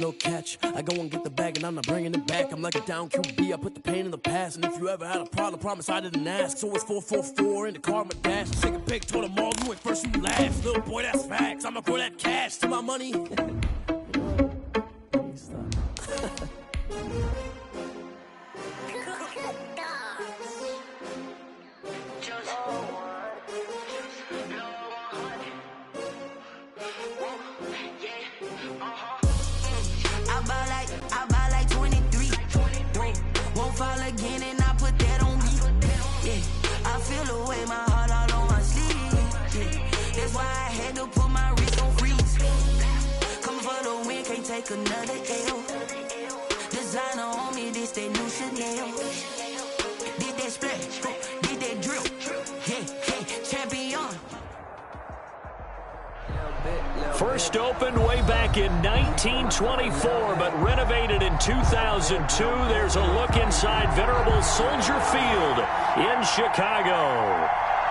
No catch, I go and get the bag and I'm not bringing it back. I'm like a down QB, I put the pain in the past. And if you ever had a problem, promise I didn't ask. So it's 444 in the car, my dash. Take a pic, told them all, you went first, you last. Little boy, that's facts, I'ma throw that cash to my money. I buy like 23. Won't fall again and I put that on me. Yeah, I feel the way my heart all on my sleeve. Yeah, that's why I had to put my wrist on freeze. Coming for the win, can't take another L. Designer on me, this that new Chanel. Did that splash, did that drill. Yeah, champion. First opened way back in 1924, but renovated in 2002. There's a look inside venerable Soldier Field in Chicago.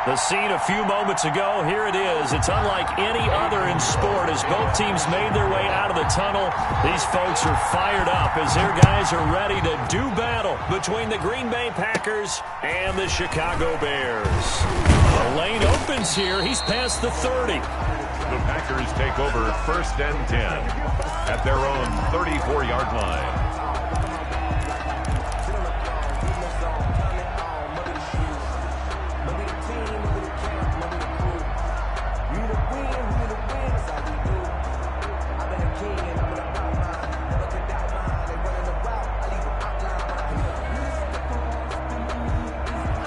The scene a few moments ago, here it is. It's unlike any other in sport as both teams made their way out of the tunnel. These folks are fired up as their guys are ready to do battle between the Green Bay Packers and the Chicago Bears. The lane opens here. He's past the 30. The Packers take over 1st and 10 at their own 34-yard line.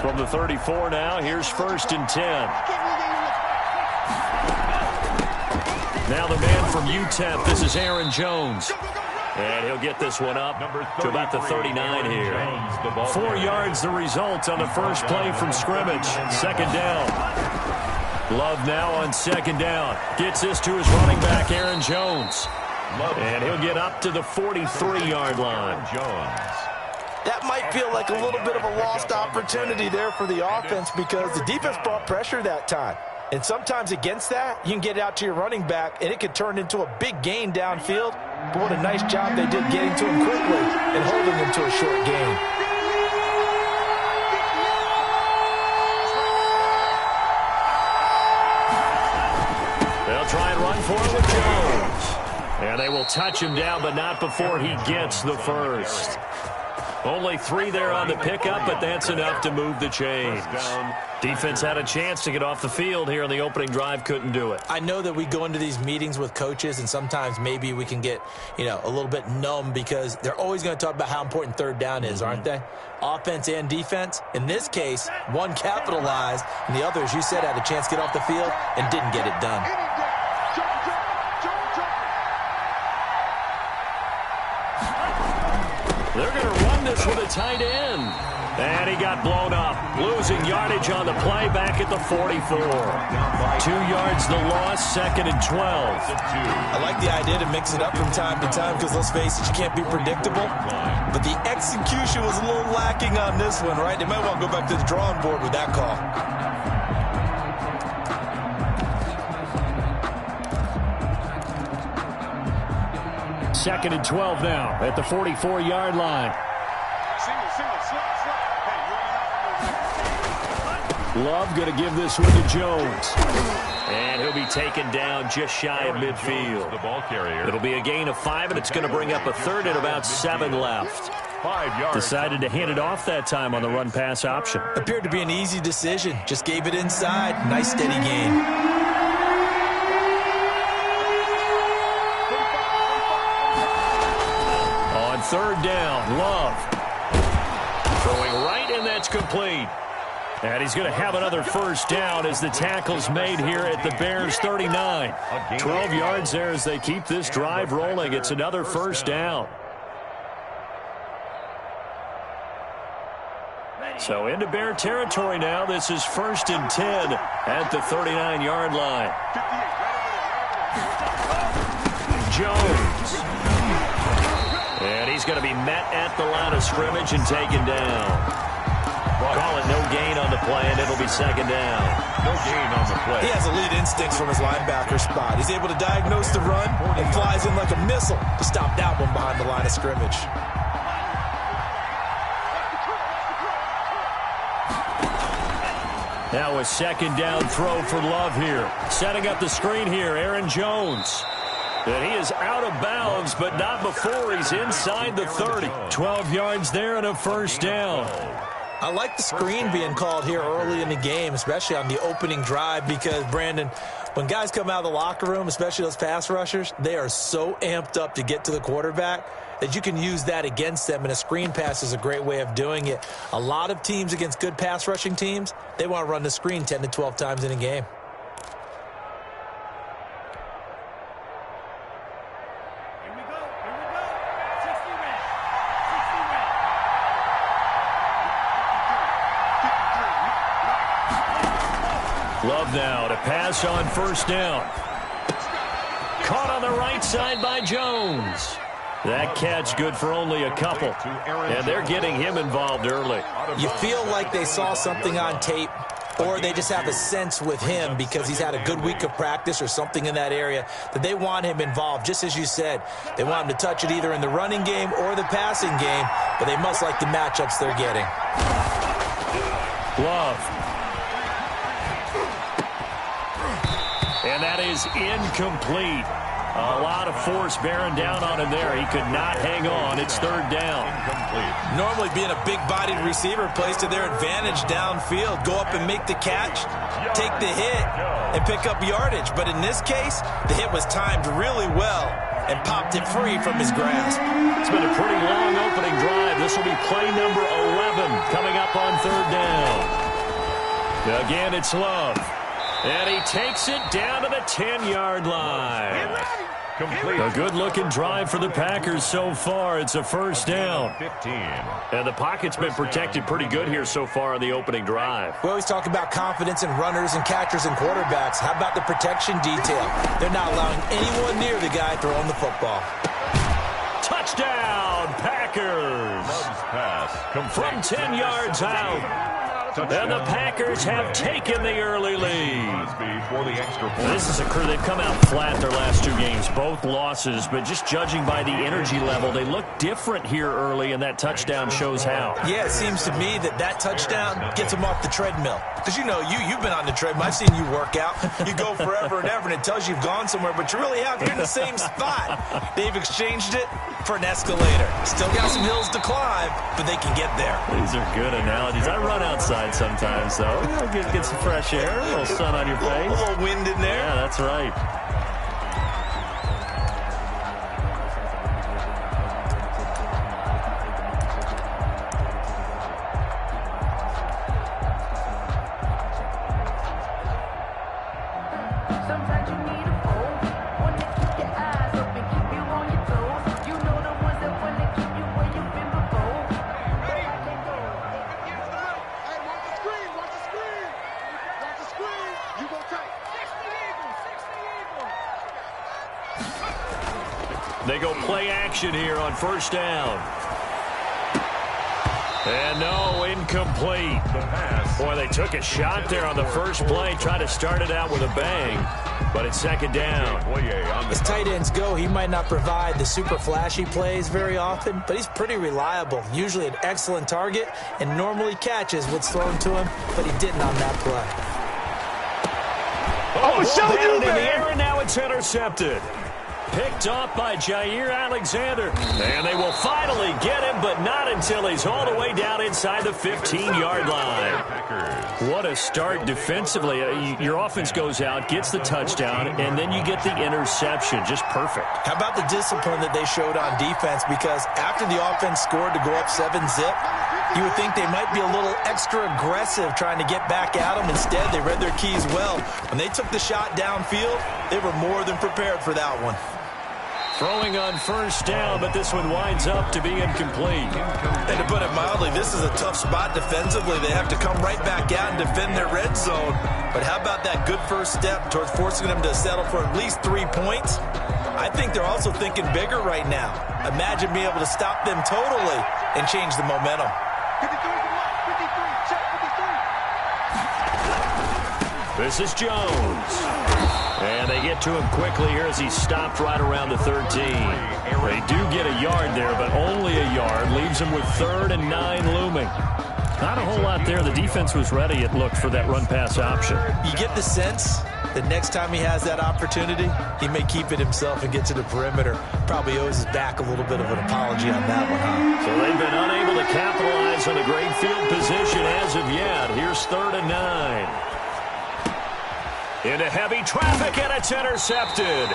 From the 34 now, here's 1st and 10. Now the man from UTEP, this is Aaron Jones. And he'll get this one up to about the 39 here. 4 yards the result on the first play from scrimmage. 2nd down. Love now on 2nd down. Gets this to his running back, Aaron Jones. And he'll get up to the 43-yard line. That might feel like a little bit of a lost opportunity there for the offense because the defense brought pressure that time. And sometimes against that, you can get it out to your running back, and it could turn into a big gain downfield. But what a nice job they did getting to him quickly and holding him to a short gain. They'll try and run for it with Jones. And they will touch him down, but not before he gets the first. Only 3 there on the pickup, but that's enough to move the chains. Defense had a chance to get off the field here on the opening drive, couldn't do it. I know that we go into these meetings with coaches, and sometimes maybe we can get, a little bit numb because they're always going to talk about how important 3rd down is, aren't they? Offense and defense. In this case, one capitalized, and the other, as you said, had a chance to get off the field and didn't get it done. They're going to run this with a tight end. And he got blown up. Losing yardage on the play back at the 44. 2 yards the loss, 2nd and 12. I like the idea to mix it up from time to time because, let's face it, you can't be predictable. But the execution was a little lacking on this one, right? They might want to go back to the drawing board with that call. Second and 12 now at the 44-yard line. Love going to give this one to Jones. And he'll be taken down just shy of midfield. The ball carrier. It'll be a gain of 5, and it's going to bring up a 3rd and about 7 left. 5 yards. Decided to hand it off that time on the run-pass option. Appeared to be an easy decision. Just gave it inside. Nice steady gain. On 3rd down, Love. Throwing right, and that's complete. And he's going to have another first down as the tackle's made here at the Bears 39. 12 yards there as they keep this drive rolling. It's another first down. So into Bear territory now. This is 1st and 10 at the 39-yard line. Jones. And he's going to be met at the line of scrimmage and taken down. Call it no gain on the play, and it'll be second down. No gain on the play. He has elite instincts from his linebacker spot. He's able to diagnose the run and flies in like a missile to stop that one behind the line of scrimmage. Now a second down throw for Love here. Setting up the screen here, Aaron Jones. And he is out of bounds, but not before he's inside the 30. 12 yards there and a first down. I like the screen being called here early in the game, especially on the opening drive, because, Brandon, when guys come out of the locker room, especially those pass rushers, they are so amped up to get to the quarterback that you can use that against them, and a screen pass is a great way of doing it. A lot of teams against good pass rushing teams, they want to run the screen 10 to 12 times in a game. Love now to pass on first down. Caught on the right side by Jones. That catch good for only a couple. And they're getting him involved early. You feel like they saw something on tape, or they just have a sense with him because he's had a good week of practice or something in that area that they want him involved. Just as you said, they want him to touch it either in the running game or the passing game, but they must like the matchups they're getting. Love. And that is incomplete. A lot of force bearing down on him there. He could not hang on. It's third down. Normally being a big-bodied receiver plays to their advantage downfield. Go up and make the catch, take the hit, and pick up yardage. But in this case, the hit was timed really well and popped it free from his grasp. It's been a pretty long opening drive. This will be play number 11 coming up on third down. Again, it's Love. And he takes it down to the 10-yard line. Complete. A good-looking drive for the Packers so far. It's a first down. 15. And the pocket's been protected pretty good here so far on the opening drive. We always talk about confidence in runners and catchers and quarterbacks. How about the protection detail? They're not allowing anyone near the guy throwing the football. Touchdown, Packers! Pass. From 10 yards out. And the Packers have taken the early lead. For the extra point. This is a crew. They've come out flat their last two games, both losses, but just judging by the energy level, they look different here early, and that touchdown shows how. Yeah, it seems to me that touchdown gets them off the treadmill. Because, you know, you've been on the treadmill. I've seen you work out. You go forever and ever, and it tells you you've gone somewhere, but you really have. You're in the same spot. They've exchanged it for an escalator. Still got some hills to climb, but they can get there. These are good analogies. I run outside sometimes, though. Get some fresh air, a little sun on your face. A little wind in there. Yeah, that's right. Sometimes you need a phone, one that keep your eyes open, keep you on your toes. You know the ones that want to keep you where you've been before. Hey, watch the screen, watch the screen. Watch the screen. You gonna take 60 Eagles, 60 Eagles. They go play action here on first down. And no, incomplete. Boy, they took a shot there on the first play, tried to start it out with a bang, but it's second down. As tight ends go, he might not provide the super flashy plays very often, but he's pretty reliable. Usually an excellent target and normally catches what's thrown to him, but he didn't on that play. In the air, and now it's intercepted. Picked off by Jair Alexander. And they will finally get him, but not until he's all the way down inside the 15-yard line. What a start defensively. Your offense goes out, gets the touchdown, and then you get the interception. Just perfect. How about the discipline that they showed on defense? Because after the offense scored to go up 7-zip, you would think they might be a little extra aggressive trying to get back at them. Instead, they read their keys well. When they took the shot downfield, they were more than prepared for that one. Throwing on first down, but this one winds up to be incomplete. And to put it mildly, this is a tough spot defensively. They have to come right back out and defend their red zone. But how about that good first step towards forcing them to settle for at least 3 points? I think they're also thinking bigger right now. Imagine being able to stop them totally and change the momentum. 53, 53, This is Jones. And they get to him quickly here as he stopped right around the 13. They do get a yard there, but only a yard. Leaves him with 3rd and 9 looming. Not a whole lot there. The defense was ready, it looked, for that run-pass option. You get the sense that next time he has that opportunity, he may keep it himself and get to the perimeter. Probably owes his back a little bit of an apology on that one, huh? So they've been unable to capitalize on a great field position as of yet. Here's 3rd and 9. Into heavy traffic, and it's intercepted.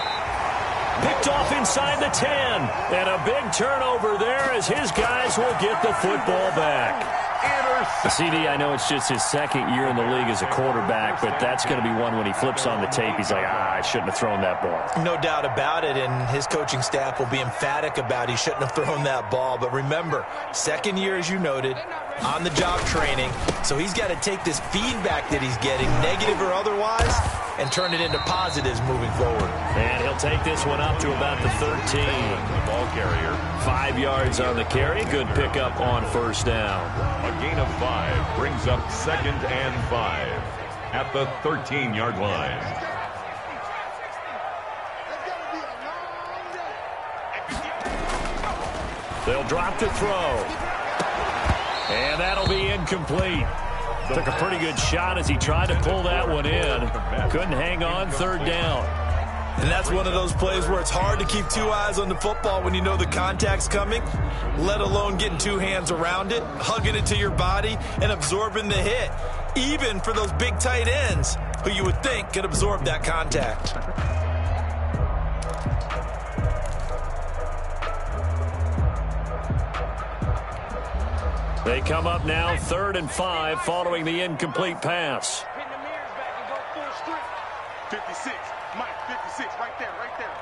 Picked off inside the 10. And a big turnover there as his guys will get the football back. CD, I know it's just his 2nd year in the league as a quarterback, but that's going to be one when he flips on the tape. He's like, I shouldn't have thrown that ball. No doubt about it, and his coaching staff will be emphatic about he shouldn't have thrown that ball. But remember, 2nd year, as you noted, on-the-job training. So he's got to take this feedback that he's getting, negative or otherwise, and turn it into positives moving forward. And he'll take this one up to about the 13. The ball carrier. 5 yards on the carry. Good pickup on 1st down. A gain of 5 brings up 2nd and 5 at the 13-yard line. They'll drop to throw. And that'll be incomplete. Took a pretty good shot as he tried to pull that one in. Couldn't hang on, 3rd down. And that's one of those plays where it's hard to keep 2 eyes on the football when you know the contact's coming, let alone getting 2 hands around it, hugging it to your body, and absorbing the hit, even for those big tight ends who you would think could absorb that contact. They come up now 3rd and 5 following the incomplete pass. 56, Mike, 56, right there,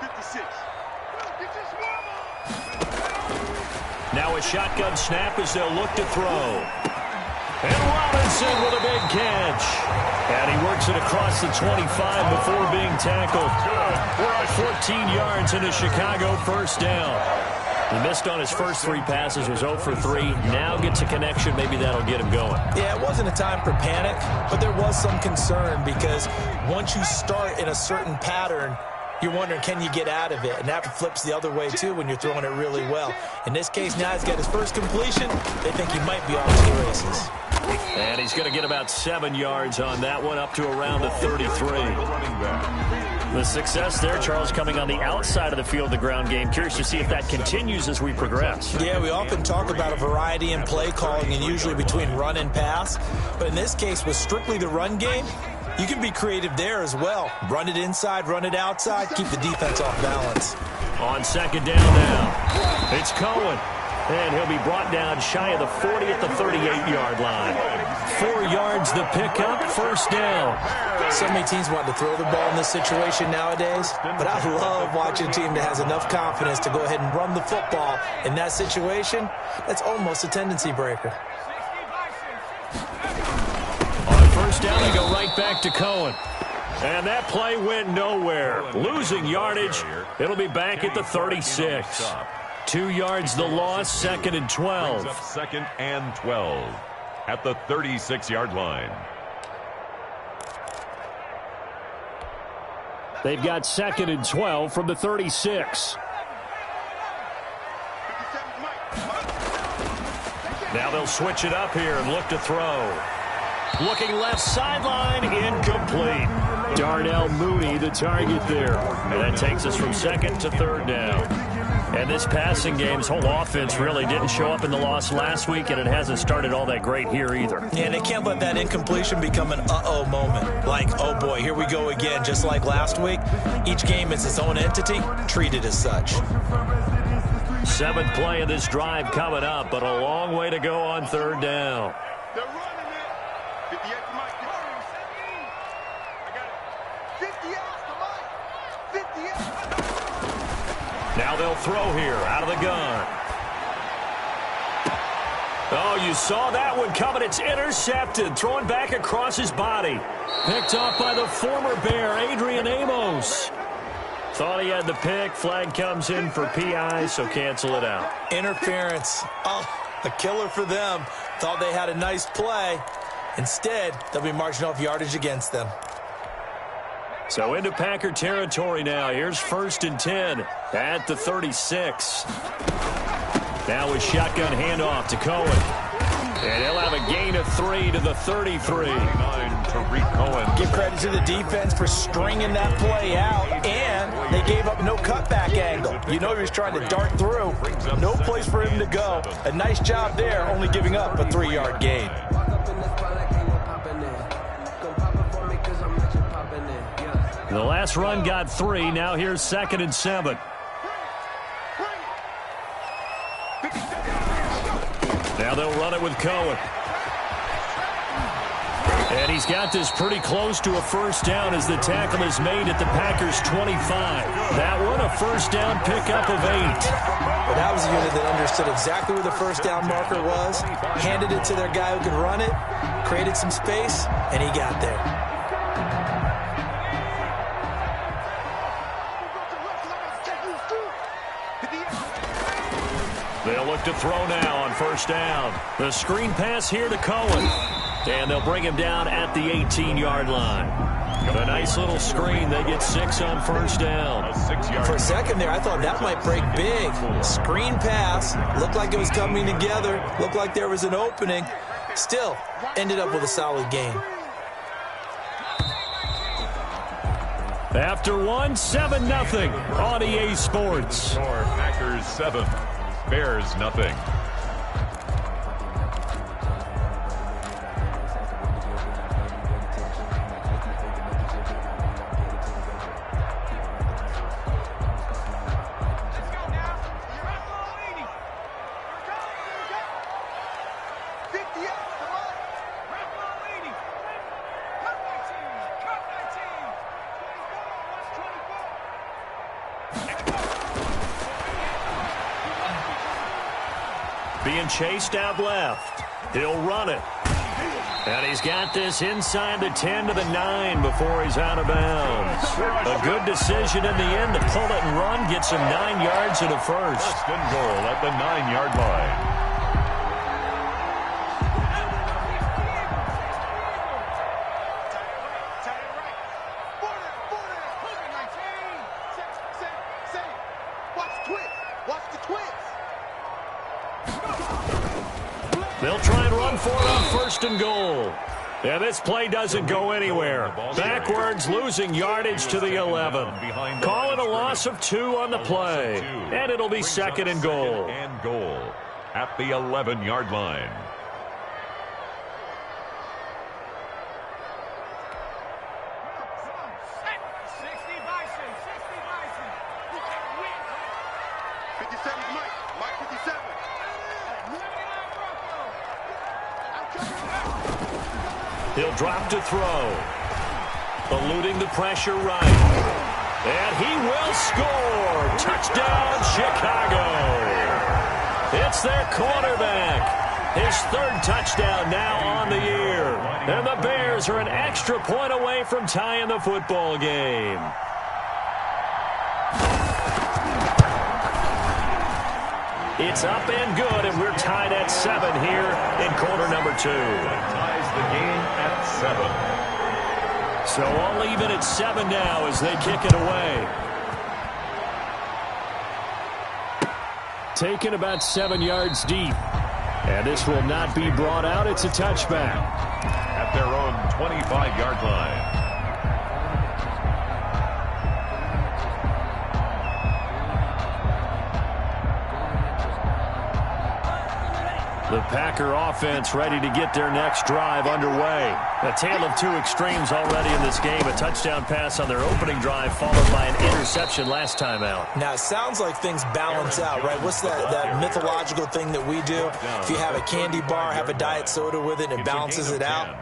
56. Now a shotgun snap as they'll look to throw. And Robinson with a big catch. And he works it across the 25 before being tackled. 14 yards into Chicago, 1st down. He missed on his first 3 passes, was 0 for 3. Now gets a connection. Maybe that'll get him going. Yeah, it wasn't a time for panic, but there was some concern because once you start in a certain pattern, you're wondering, can you get out of it? And that flips the other way, too, when you're throwing it really well. In this case, now he's got his first completion. They think he might be off to the races. And he's going to get about 7 yards on that one, up to around the 33. The success there, Charles, coming on the outside of the field, the ground game. Curious to see if that continues as we progress. Yeah, we often talk about a variety in play calling and usually between run and pass. But in this case, with strictly the run game, you can be creative there as well. Run it inside, run it outside, keep the defense off balance. On 2nd down now, it's Cohen. And he'll be brought down shy of the 40 at the 38-yard line. 4 yards the pickup, 1st down. So many teams want to throw the ball in this situation nowadays, but I love watching a team that has enough confidence to go ahead and run the football in that situation. That's almost a tendency breaker. On 1st down, they go right back to Cohen. And that play went nowhere. Losing yardage. It'll be back at the 36. 2 yards the loss, 2nd and 12. 2nd and 12 at the 36-yard line. They've got 2nd and 12 from the 36. Now they'll switch it up here and look to throw. Looking left sideline, incomplete. Darnell Mooney, the target there. And that takes us from 2nd to 3rd down. And this passing game's whole offense really didn't show up in the loss last week, and it hasn't started all that great here either. Yeah, they can't let that incompletion become an uh-oh moment. Like, oh boy, here we go again, just like last week. Each game is its own entity, treated as such. 7th play of this drive coming up, but a long way to go on 3rd down. They're running it. 58 to Mike. I got it. 58 to Mike. 58. Now they'll throw here out of the gun. Oh, you saw that one coming. It's intercepted. Throwing back across his body. Picked off by the former Bear, Adrian Amos. Thought he had the pick. Flag comes in for PI, so cancel it out. Interference. Oh, a killer for them. Thought they had a nice play. Instead, they'll be marching off yardage against them. So into Packer territory now. Here's 1st and 10 at the 36. Now a shotgun handoff to Cohen. And he'll have a gain of 3 to the 33. Give credit to the defense for stringing that play out, and they gave up no cutback angle. You know he was trying to dart through. No place for him to go. A nice job there, only giving up a 3-yard gain. The last run got 3. Now here's 2nd and 7. Now they'll run it with Cohen. And he's got this pretty close to a 1st down as the tackle is made at the Packers' 25. That one a 1st down pickup of 8. Well, that was a unit that understood exactly where the 1st down marker was, handed it to their guy who could run it, created some space, and he got there. They'll look to throw now on 1st down. The screen pass here to Cohen. And they'll bring him down at the 18-yard line. A nice little screen. They get 6 on 1st down. For a second there, I thought that might break big. Screen pass. Looked like it was coming together. Looked like there was an opening. Still, ended up with a solid gain. After 1, 7-0 on EA Sports. Packers 7, Bears nothing. Being chased out left. He'll run it. And he's got this inside the 10 to the 9 before he's out of bounds. A good decision in the end to pull it and run. Gets him 9 yards and a 1st. 1st and goal at the 9-yard line. They'll try and run for it on 1st and goal. And this play doesn't go anywhere. Backwards, losing yardage to the 11. Calling a loss of 2 on the play. And it'll be 2nd and goal. And goal at the 11-yard line. He'll drop to throw. Eluding the pressure right. And he will score. Touchdown, Chicago. It's their quarterback. His 3rd touchdown now on the year. And the Bears are an extra point away from tying the football game. It's up and good, and we're tied at 7 here in quarter number 2. Ties the game at 7. So all even at 7 now as they kick it away. Taken about 7 yards deep. And this will not be brought out. It's a touchback. At their own 25-yard line. The Packer offense ready to get their next drive underway. A tale of 2 extremes already in this game. A touchdown pass on their opening drive followed by an interception last time out. Now, it sounds like things balance out, right? What's that mythological thing that we do? If you have a candy bar, have a diet soda with it, and it balances it out.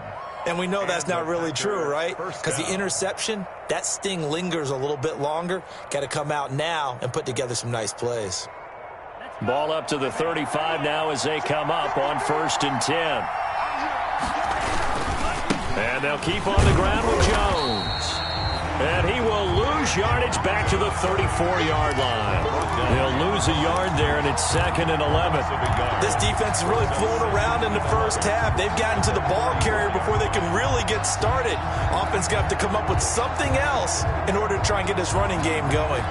And we know that's not really true, right? Because the interception, that sting lingers a little bit longer. Got to come out now and put together some nice plays. Ball up to the 35 now as they come up on 1st and 10. And they'll keep on the ground with Jones. And he will lose yardage back to the 34-yard line. They'll lose a yard there, and it's 2nd and 11. This defense is really flown around in the first half. They've gotten to the ball carrier before they can really get started. Offense got to come up with something else in order to try and get this running game going.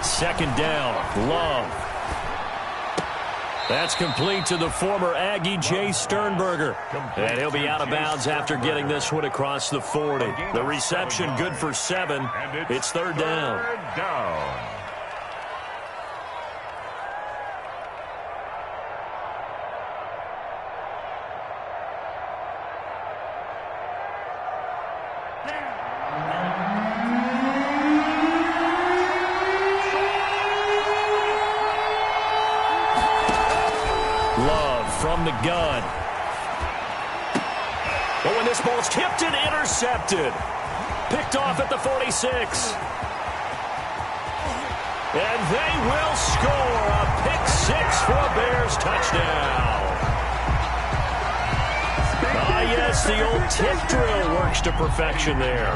Second down, Love. That's complete to the former Aggie, Jay Sternberger. And he'll be out of bounds after getting this one across the 40. The reception good for 7. It's 3rd down. From the gun. But when this ball's tipped and intercepted. Picked off at the 46. And they will score a pick 6 for a Bears touchdown. Yes, the old tip drill works to perfection there.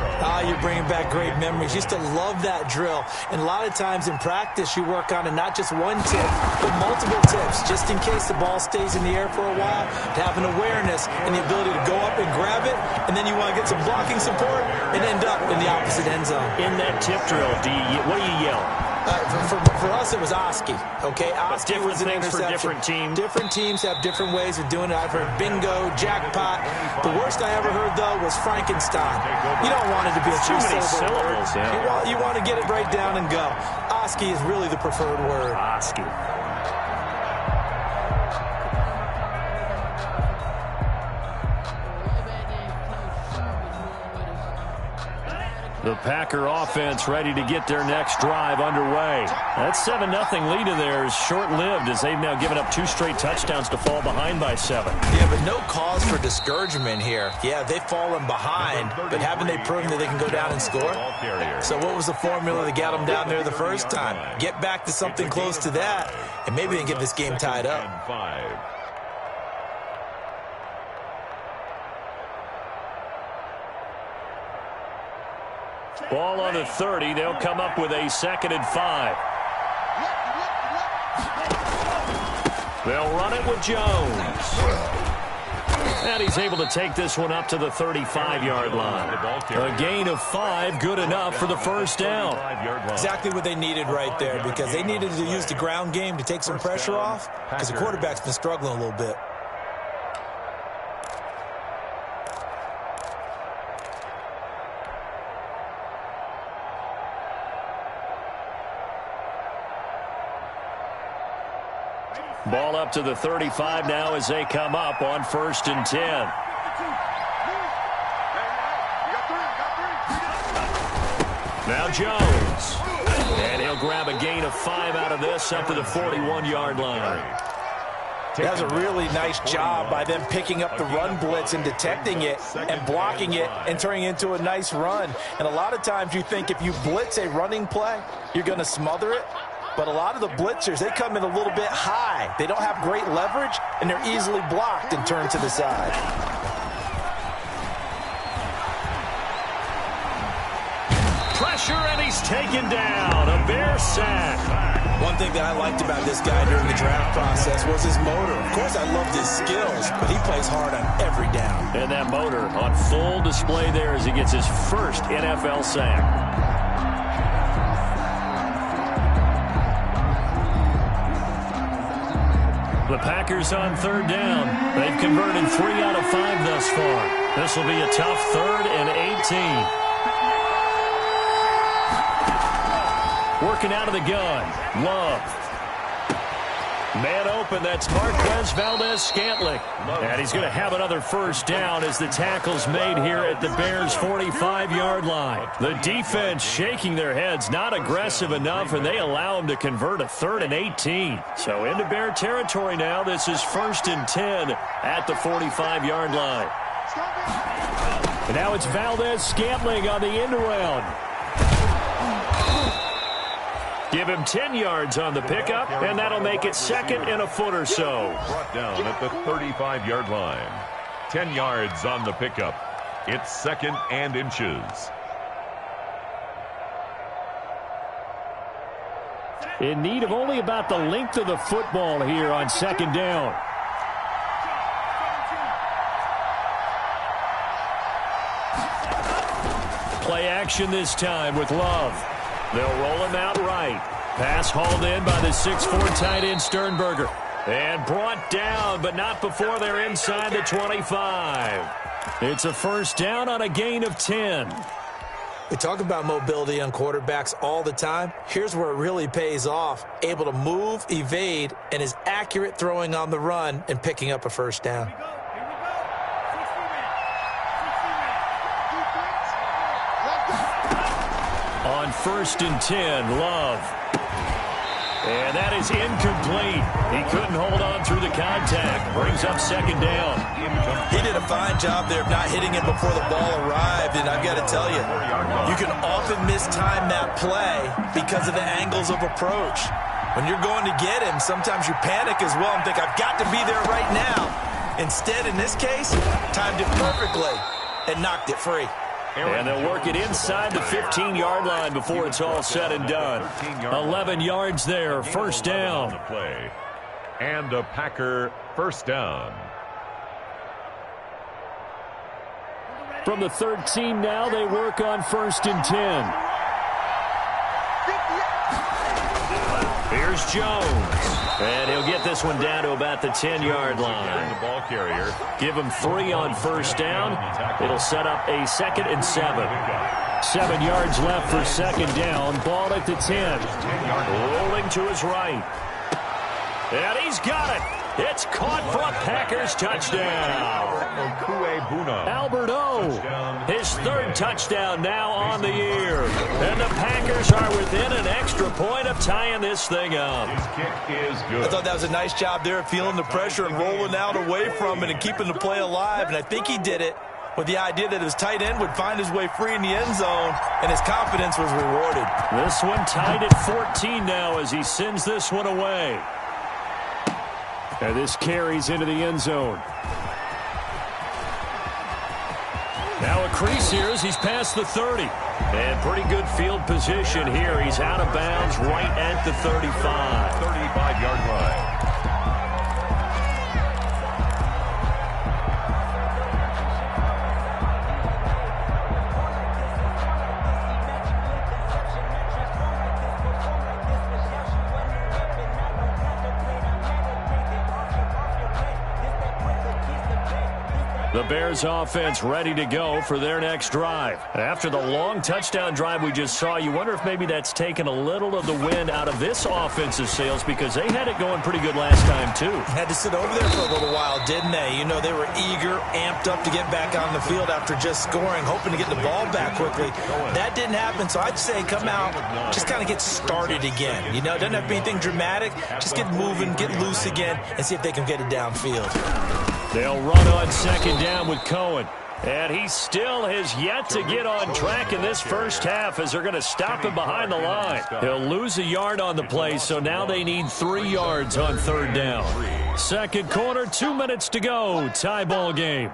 You're bringing back great memories. Used to love that drill. And a lot of times in practice, you work on it not just one tip, but multiple tips, just in case the ball stays in the air for a while, to have an awareness and the ability to go up and grab it, and then you want to get some blocking support and end up in the opposite end zone. In that tip drill, what do you yell? For us, it was Oski. Okay, Oski was an interception. For different teams. Different teams have different ways of doing it. I've heard bingo, jackpot. The worst I ever heard, though, was Frankenstein. You don't want it to be a two-syllable word. Yeah. You want to get it right down and go. Oski is really the preferred word. Oski. The Packer offense ready to get their next drive underway. That 7-0 lead of theirs short-lived as they've now given up 2 straight touchdowns to fall behind by 7. Yeah, but no cause for discouragement here. Yeah, they've fallen behind, but haven't they proven that they can go down and score? So what was the formula that got them down there the first time? Get back to something close to that, and maybe they can get this game tied up. Ball on the 30. They'll come up with a 2nd and 5. They'll run it with Jones. And he's able to take this one up to the 35-yard line. A gain of 5, good enough for the first down. Exactly what they needed right there, because they needed to use the ground game to take some pressure off, because the quarterback's been struggling a little bit. Ball up to the 35 now as they come up on 1st and 10. Now Jones. And he'll grab a gain of 5 out of this up to the 41-yard line. That was a really nice job by them picking up the run blitz and detecting it and blocking it and turning it into a nice run. And a lot of times you think if you blitz a running play, you're going to smother it. But a lot of the blitzers, they come in a little bit high. They don't have great leverage, and they're easily blocked and turned to the side. Pressure, and he's taken down. A Bear sack. One thing that I liked about this guy during the draft process was his motor. Of course, I loved his skills, but he plays hard on every down. And that motor on full display there as he gets his first NFL sack. The Packers on 3rd down. They've converted 3 out of 5 thus far. This will be a tough 3rd and 18. Working out of the gun. Love. Man open, that's Marquez Valdez-Scantling. And he's going to have another first down as the tackle's made here at the Bears' 45-yard line. The defense shaking their heads, not aggressive enough, and they allow him to convert a 3rd and 18. So into Bear territory now. This is 1st and 10 at the 45-yard line. And now it's Valdez-Scantling on the end around. Give him 10 yards on the pickup, and that'll make it second and a foot or so. Brought down at the 35-yard line. 10 yards on the pickup. It's second and inches. In need of only about the length of the football here on second down. Play action this time with Love. They'll roll him out right. Pass hauled in by the 6'4" tight end Sternberger. And brought down, but not before they're inside the 25. It's a first down on a gain of 10. We talk about mobility on quarterbacks all the time. Here's where it really pays off. Able to move, evade, and is accurate throwing on the run and picking up a first down. On 1st and 10, Love. And that is incomplete. He couldn't hold on through the contact. Brings up second down. He did a fine job there of not hitting him before the ball arrived, and I've got to tell you, you can often mistime that play because of the angles of approach. When you're going to get him, sometimes you panic as well and think, I've got to be there right now. Instead, in this case, timed it perfectly and knocked it free. And they'll work it inside the 15-yard line before it's all said and done. 11 yards there, first down. And a Packer first down. From the 13 now, they work on 1st and 10. Here's Jones. And he'll get this one down to about the 10-yard line. The ball carrier. Give him 3 on first down. It'll set up a 2nd and 7. 7 yards left for second down. Ball at the 10. Rolling to his right. And he's got it. It's caught for a Packers touchdown. Albert O, his 3rd touchdown now on the year. And the Packers are within an extra point of tying this thing up. His kick is good. I thought that was a nice job there of feeling the pressure and rolling out away from it and keeping the play alive. And I think he did it with the idea that his tight end would find his way free in the end zone, and his confidence was rewarded. This one tied at 14 now as he sends this one away. And this carries into the end zone. Now a crease here as he's past the 30. And pretty good field position here. He's out of bounds right at the 35. 35-yard line. The Bears offense ready to go for their next drive. After the long touchdown drive we just saw, you wonder if maybe that's taken a little of the wind out of this offensive sails because they had it going pretty good last time too. Had to sit over there for a little while, didn't they? You know, they were eager, amped up to get back on the field after just scoring, hoping to get the ball back quickly. That didn't happen, so I'd say come out, just kind of get started again. You know, it doesn't have to be anything dramatic. Just get moving, get loose again, and see if they can get it downfield. They'll run on second down with Cohen. And he still has yet to get on track in this first half as they're going to stop him behind the line. He'll lose a yard on the play, so now they need 3 yards on third down. Second quarter, 2 minutes to go. Tie ball game.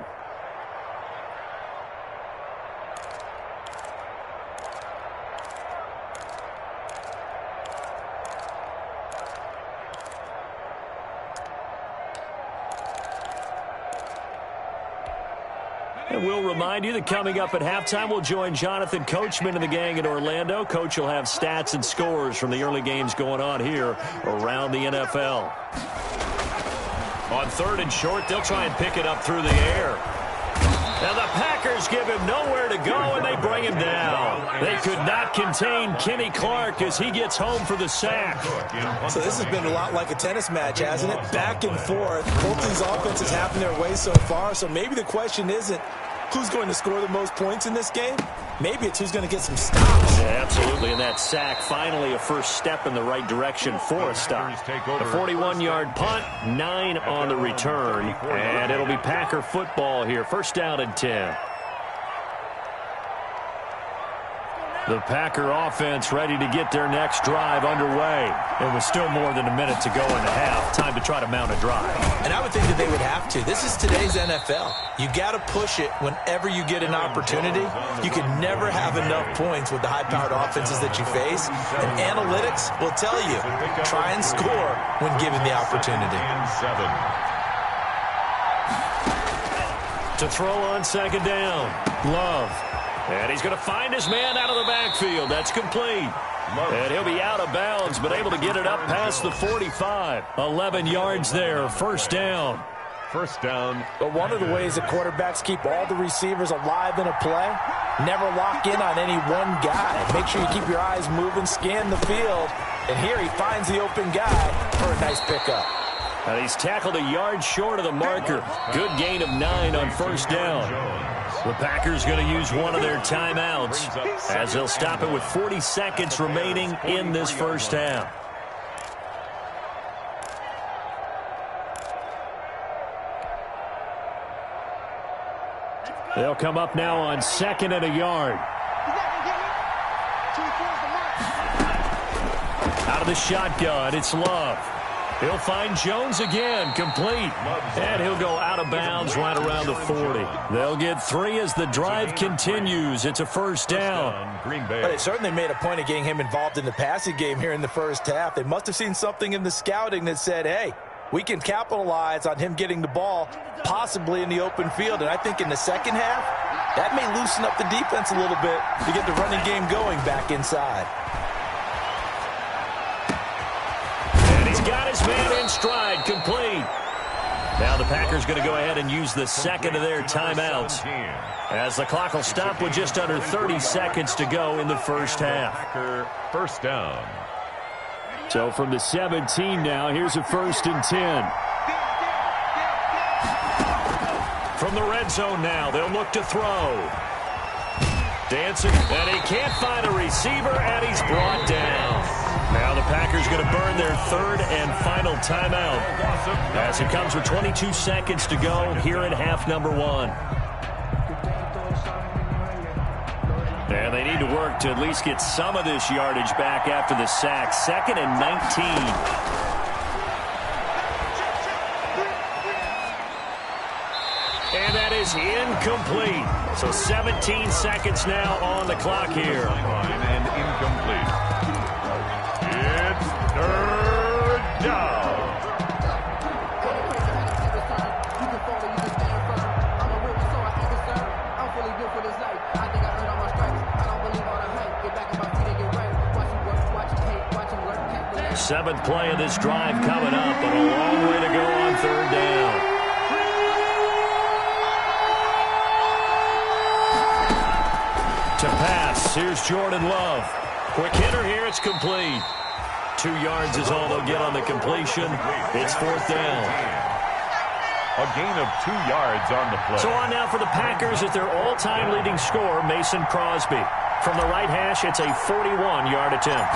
And we'll remind you that coming up at halftime, we'll join Jonathan Coachman and the gang in Orlando. Coach will have stats and scores from the early games going on here around the NFL. On 3rd and short, they'll try and pick it up through the air. Now the Packers give him nowhere to go, and they bring him down. They could not contain Kenny Clark as he gets home for the sack. So this has been a lot like a tennis match, hasn't it? Back and forth. Both these offenses having their way so far, so maybe the question isn't who's going to score the most points in this game. Maybe it's who's going to get some stops. Yeah, absolutely, and that sack finally a first step in the right direction for a stop. A 41-yard punt, 9 on the return, and it'll be Packer football here. First down and 10. The Packer offense ready to get their next drive underway. It was still more than a minute to go in the half. Time to try to mount a drive. And I would think that they would have to. This is today's NFL. You got to push it whenever you get an opportunity. You can never have enough points with the high-powered offenses that you face. And analytics will tell you, try and score when given the opportunity. To throw on second down, Love. And he's going to find his man out of the backfield. That's complete. And he'll be out of bounds, but able to get it up past the 45. 11 yards there, first down. First down. But one of the ways that quarterbacks keep all the receivers alive in a play, never lock in on any one guy. Make sure you keep your eyes moving, scan the field. And here he finds the open guy for a nice pickup. And he's tackled a yard short of the marker. Good gain of 9 on first down. The Packers going to use one of their timeouts as they'll stop it with 40 seconds remaining in this first half. They'll come up now on 2nd and a yard. Out of the shotgun, it's Love. He'll find Jones again, complete. And he'll go out of bounds right around the 40. They'll get 3 as the drive continues. It's a first down. Green Bay. But it certainly made a point of getting him involved in the passing game here in the first half. They must have seen something in the scouting that said, hey, we can capitalize on him getting the ball possibly in the open field. And I think in the second half, that may loosen up the defense a little bit to get the running game going back inside. Got his man in stride, complete. Now the Packers going to go ahead and use the second of their timeouts as the clock will stop with just under 30 seconds to go in the first half. First down. So from the 17 now, here's a 1st and 10. From the red zone now, they'll look to throw. Dancing, and he can't find a receiver, and he's brought down. Now the Packers going to burn their 3rd and final timeout as it comes with 22 seconds to go here in half number 1. And they need to work to at least get some of this yardage back after the sack. 2nd and 19. And that is incomplete. So 17 seconds now on the clock here. And incomplete. It's 3rd down. Seventh play of this drive coming up, but a long way to go on 3rd down. To pass, here's Jordan Love. Quick hitter here, it's complete. 2 yards is all they'll get on the completion. It's 4th down. A gain of 2 yards on the play. So on now for the Packers is their all-time leading scorer, Mason Crosby. From the right hash, it's a 41-yard attempt.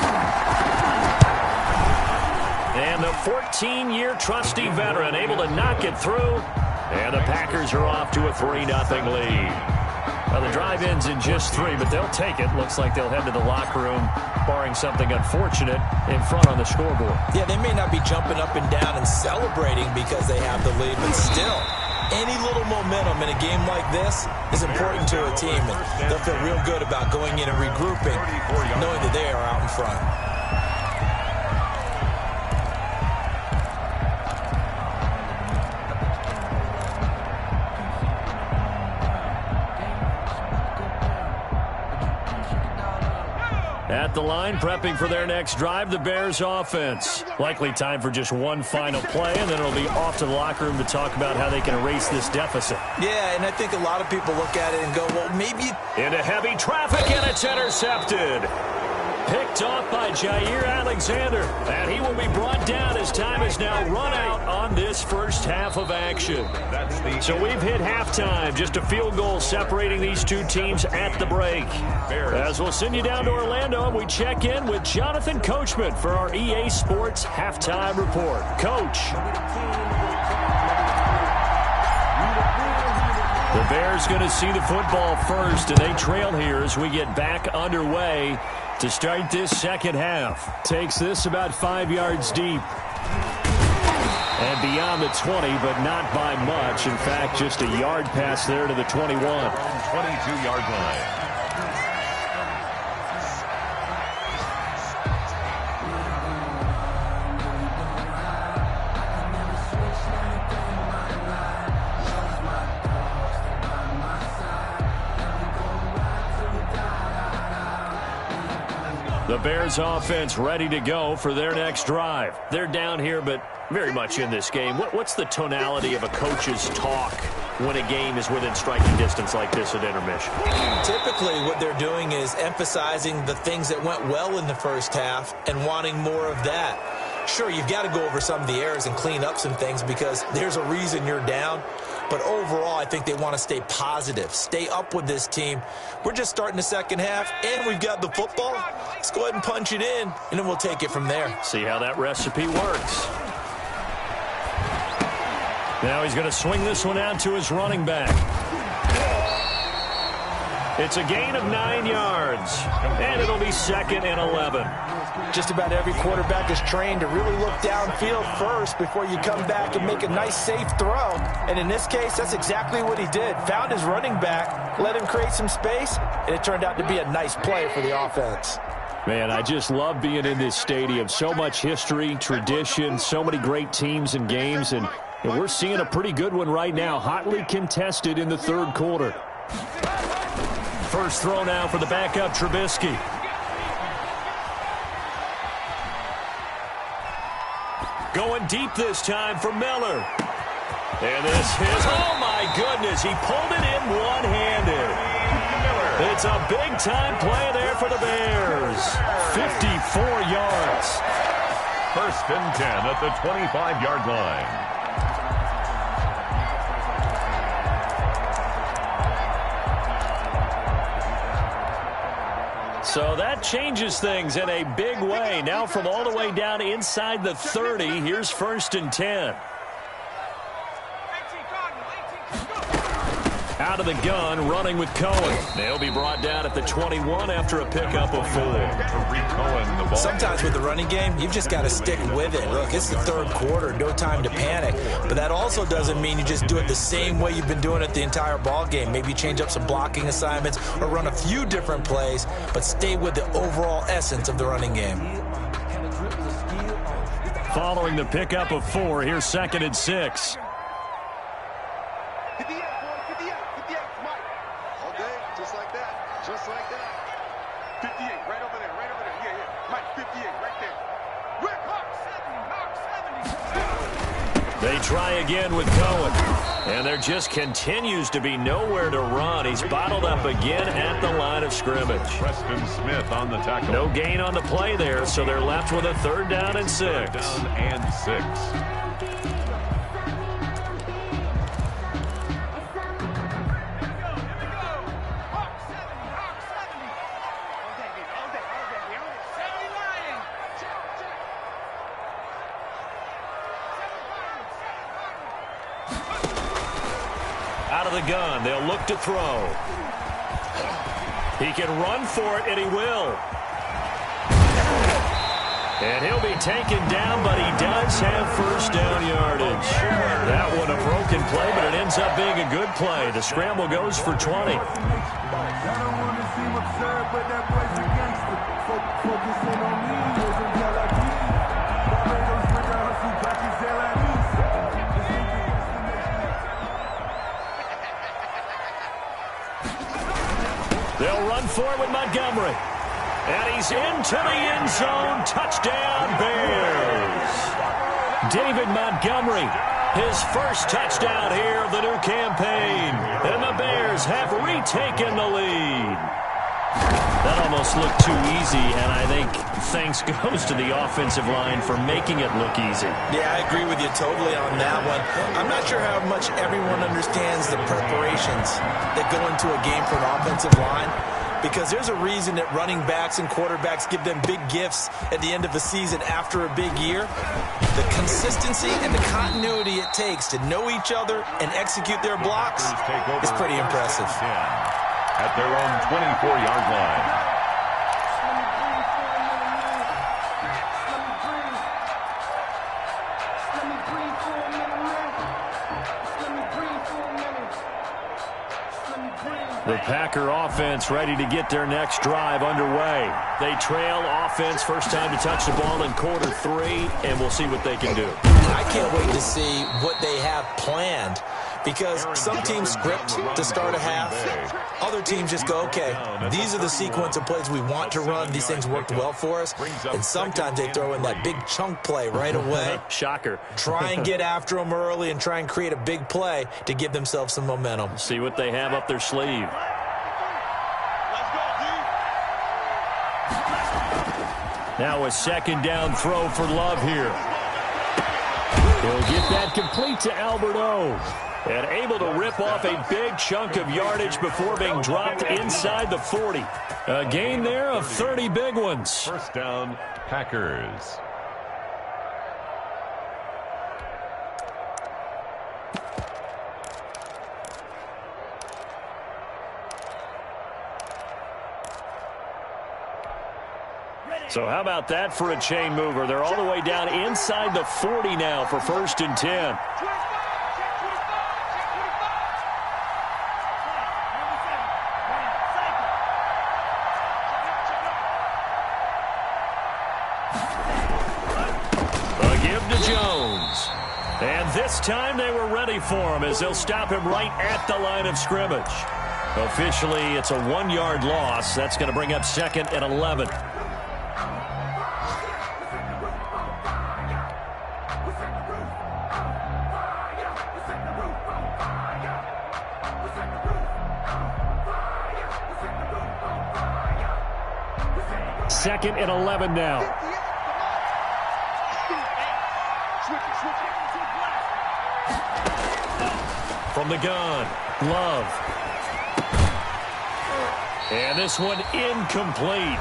And the 14-year trusty veteran able to knock it through. And the Packers are off to a 3-0 lead. Well, the drive ends in just 3, but they'll take it. Looks like they'll head to the locker room, barring something unfortunate, in front on the scoreboard. Yeah, they may not be jumping up and down and celebrating because they have the lead, but still, any little momentum in a game like this is important to a team, and they'll feel real good about going in and regrouping, knowing that they are out in front. At the line, prepping for their next drive, the Bears offense. Likely time for just one final play, and then it'll be off to the locker room to talk about how they can erase this deficit. Yeah, and I think a lot of people look at it and go, well, maybe... Into heavy traffic, and it's intercepted. Picked off by Jair Alexander, and he will be brought down as time is now run out on this first half of action. So we've hit halftime, just a field goal separating these two teams at the break. As we'll send you down to Orlando, and we check in with Jonathan Coachman for our EA Sports Halftime Report. Coach. The Bears going to see the football first, and they trail here as we get back underway to start this second half. Takes this about 5 yards deep. And beyond the 20, but not by much. In fact, just a yard pass there to the 21. 22-yard line. The Bears offense ready to go for their next drive. They're down here, but very much in this game. What's the tonality of a coach's talk when a game is within striking distance like this at intermission? Typically, what they're doing is emphasizing the things that went well in the first half and wanting more of that. Sure, you've got to go over some of the errors and clean up some things because there's a reason you're down. But overall, I think they want to stay positive, stay up with this team. We're just starting the second half, and we've got the football. Let's go ahead and punch it in, and then we'll take it from there. See how that recipe works. Now he's going to swing this one out to his running back. It's a gain of 9 yards, and it'll be 2nd and 11. Just about every quarterback is trained to really look downfield first before you come back and make a nice, safe throw. And in this case, that's exactly what he did. Found his running back, let him create some space, and it turned out to be a nice play for the offense. Man, I just love being in this stadium. So much history, tradition, so many great teams and games, and we're seeing a pretty good one right now, hotly contested in the third quarter. First throw now for the backup, Trubisky. Going deep this time for Miller. And this is, oh my goodness, he pulled it in one-handed. It's a big-time play there for the Bears. 54 yards. First and 10 at the 25-yard line. So that changes things in a big way. Now from all the way down inside the 30, here's 1st and 10. Out of the gun, running with Cohen. They'll be brought down at the 21 after a pickup of 4. Sometimes with the running game, you've just got to stick with it. Look, it's the third quarter, no time to panic. But that also doesn't mean you just do it the same way you've been doing it the entire ball game. Maybe change up some blocking assignments or run a few different plays, but stay with the overall essence of the running game. Following the pickup of 4, here's 2nd and 6. Just like that. 58, right over there, Yeah. Mike, 58, right there. Rick, Hawk 70. They try again with Cohen. And there just continues to be nowhere to run. He's bottled up again at the line of scrimmage. Preston Smith on the tackle. No gain on the play there, so they're left with a 3rd down and 6. 3rd down and 6. Out of the gun, they'll look to throw. He can run for it, and he will. And he'll be taken down, but he does have 1st down yardage. That one a broken play, but it ends up being a good play. The scramble goes for 20. They'll run for it with Montgomery. And he's into the end zone. Touchdown, Bears. David Montgomery, his first touchdown here of the new campaign. And the Bears have retaken the lead. That almost looked too easy, and I think thanks goes to the offensive line for making it look easy. Yeah, I agree with you totally on that one. I'm not sure how much everyone understands the preparations that go into a game for an offensive line. because there's a reason that running backs and quarterbacks give them big gifts at the end of the season after a big year. The consistency and the continuity it takes to know each other and execute their blocks is pretty impressive. At their own 24-yard line. The Packer offense ready to get their next drive underway. They trail offense, first time to touch the ball in quarter 3, and we'll see what they can do. I can't wait to see what they have planned, because some teams script to start a half. Other teams just go, okay, these are the sequence of plays we want to run. These things worked well for us. And sometimes they throw in that big chunk play right away. Shocker. Try and get after them early and try and create a big play to give themselves some momentum. See what they have up their sleeve. Now a second down throw for Love here. He'll get that complete to Alberto. And able to rip off a big chunk of yardage before being dropped inside the 40. A gain there of 30 big ones. First down, Packers. So how about that for a chain mover? They're all the way down inside the 40 now for 1st and 10. A give to Jones. And this time they were ready for him as they'll stop him right at the line of scrimmage. Officially, it's a 1-yard loss. That's going to bring up 2nd and 11. Second and 11 now. From the gun, Love. And this one incomplete.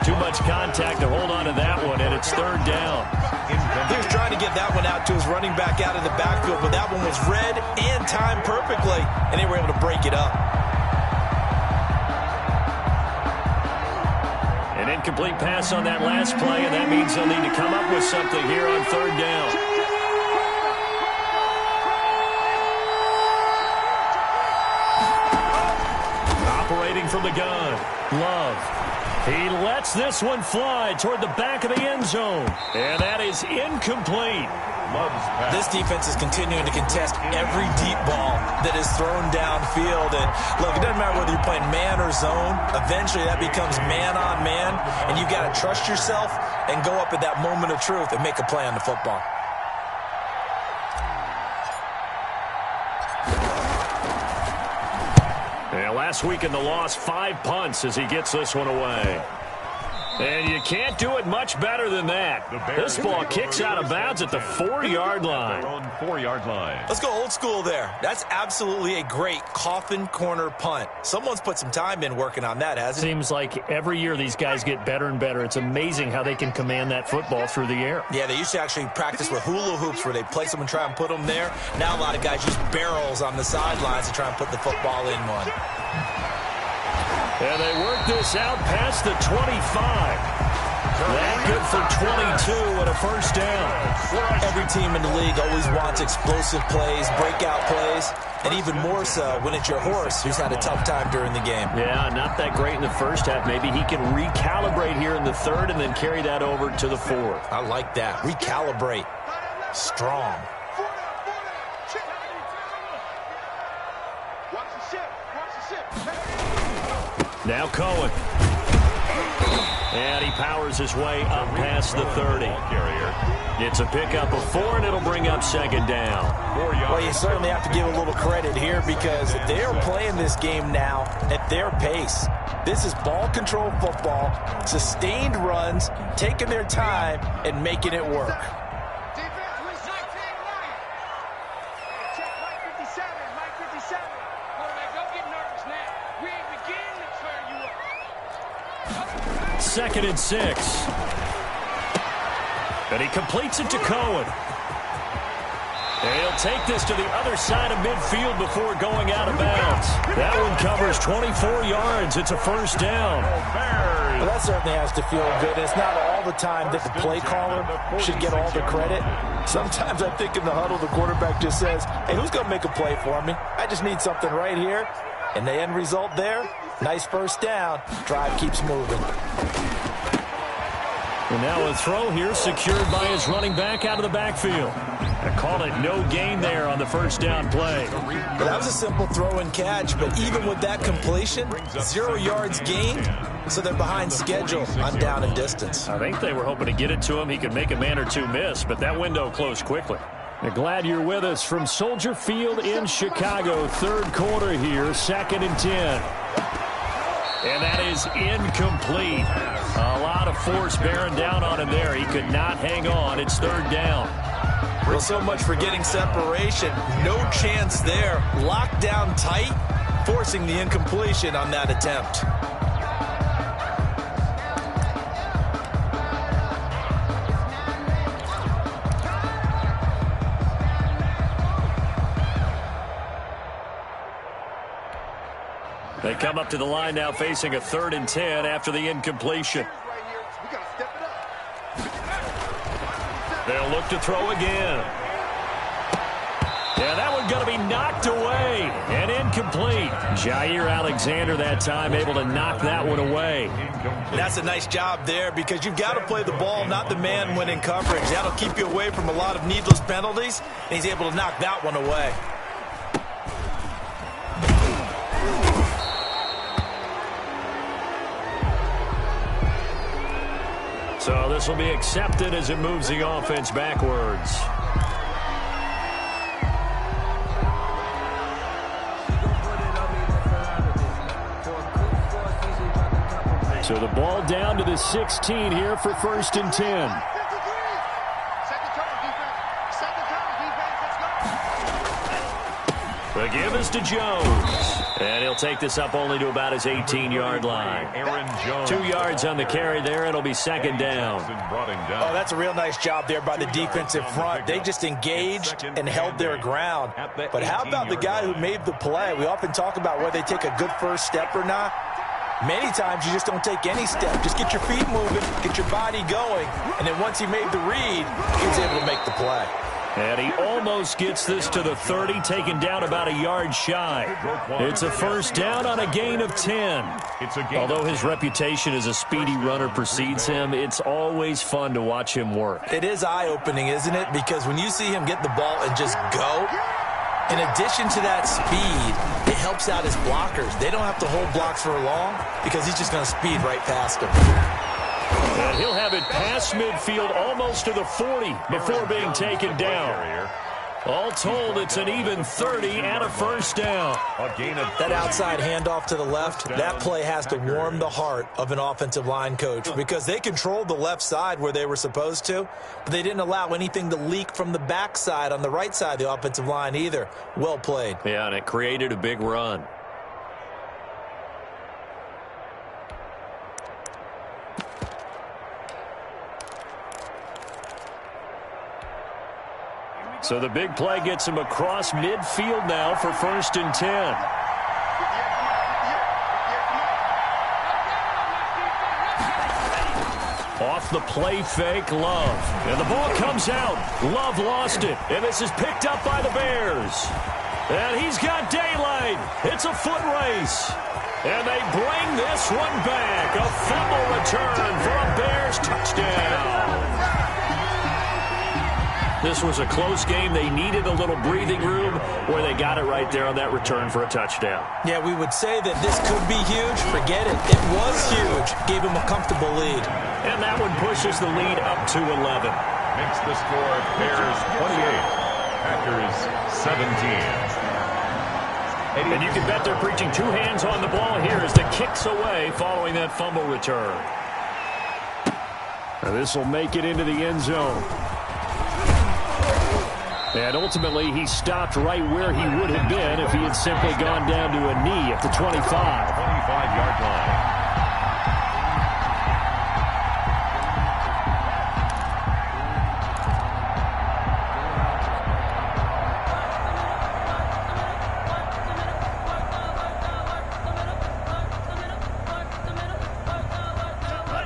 Too much contact to hold on to that one, and it's 3rd down. He was trying to get that one out to his running back out of the backfield, but that one was read and timed perfectly, and they were able to break it up. An incomplete pass on that last play, and that means they'll need to come up with something here on 3rd down. Operating from the gun, Love. He lets this one fly toward the back of the end zone, and that is incomplete. This defense is continuing to contest every deep ball that is thrown downfield. And look, it doesn't matter whether you're playing man or zone. Eventually that becomes man on man, and you got to trust yourself and go up at that moment of truth and make a play on the football. Yeah, last week in the loss, 5 punts as he gets this one away. And you can't do it much better than that. This ball kicks out of bounds at the 4-yard line. Their own 4-yard line. Let's go old school there. That's absolutely a great coffin corner punt. Someone's put some time in working on that, hasn't it? Seems like every year these guys get better and better. It's amazing how they can command that football through the air. Yeah, they used to actually practice with hula hoops where they place them and try and put them there. Now a lot of guys use barrels on the sidelines to try and put the football in one. And they work this out past the 25. That good for 22 and a 1st down. Every team in the league always wants explosive plays, breakout plays, and even more so when it's your horse who's had a tough time during the game. Yeah, not that great in the first half. Maybe he can recalibrate here in the 3rd and then carry that over to the 4th. I like that. Recalibrate. Strong. Now Cohen. And he powers his way up past the 30. It's a pickup of 4, and it'll bring up 2nd down. Well, you certainly have to give a little credit here because they are playing this game now at their pace. This is ball control football, sustained runs, taking their time, and making it work. 2nd and 6. And he completes it to Cohen. And he'll take this to the other side of midfield before going out of bounds. That one covers 24 yards. It's a first down. Well, that certainly has to feel good. It's not all the time that the play caller should get all the credit. Sometimes I think in the huddle, the quarterback just says, hey, who's going to make a play for me? I just need something right here. And the end result there, nice first down. Drive keeps moving. And now a throw here secured by his running back out of the backfield. I call it no gain there on the first down play. Well, that was a simple throw and catch, but even with that completion, 0 yards gained, so they're behind schedule on down and distance. I think they were hoping to get it to him. He could make a man or two miss, but that window closed quickly. We're glad you're with us from Soldier Field in Chicago. Third quarter here, 2nd and 10. And that is incomplete. A lot of force bearing down on him there. He could not hang on. It's third down. Well, so much for getting separation. No chance there. Locked down tight, forcing the incompletion on that attempt. They come up to the line now facing a 3rd and 10 after the incompletion. They'll look to throw again. Yeah, that one going to be knocked away and incomplete. Jair Alexander that time able to knock that one away. That's a nice job there because you've got to play the ball, not the man when in coverage. That'll keep you away from a lot of needless penalties, and he's able to knock that one away. So this will be accepted as it moves the offense backwards. So the ball down to the 16 here for 1st and 10. The give is to Jones. And he'll take this up only to about his 18-yard line. 2 yards on the carry there. It'll be 2nd down. Oh, that's a real nice job there by the defensive front. They just engaged and held their ground. But how about the guy who made the play? We often talk about whether they take a good first step or not. Many times you just don't take any step. Just get your feet moving, get your body going, and then once he made the read, he was able to make the play. And he almost gets this to the 30, taken down about a yard shy. It's a first down on a gain of 10. Although his reputation as a speedy runner precedes him, it's always fun to watch him work. It is eye-opening, isn't it? Because when you see him get the ball and just go, in addition to that speed, it helps out his blockers. They don't have to hold blocks for long because he's just going to speed right past them. And he'll have it past midfield almost to the 40 before being taken down. All told, it's an even 30 and a first down. That outside handoff to the left, that play has to warm the heart of an offensive line coach because they controlled the left side where they were supposed to, but they didn't allow anything to leak from the backside on the right side of the offensive line either. Well played. Yeah, and it created a big run. So the big play gets him across midfield now for 1st and 10. Off the play fake, Love. And the ball comes out. Love lost it. And this is picked up by the Bears. And he's got daylight. It's a foot race. And they bring this one back. A fumble return for a Bears touchdown. This was a close game. They needed a little breathing room where they got it right there on that return for a touchdown. Yeah, we would say that this could be huge. Forget it. It was huge. Gave him a comfortable lead. And that one pushes the lead up to 11. Makes the score Bears 28, Packers 17. And you can bet they're preaching 2 hands on the ball here as the kick's away following that fumble return. Now this will make it into the end zone. And ultimately, he stopped right where he would have been if he had simply gone down to a knee at the 25. 25-yard line.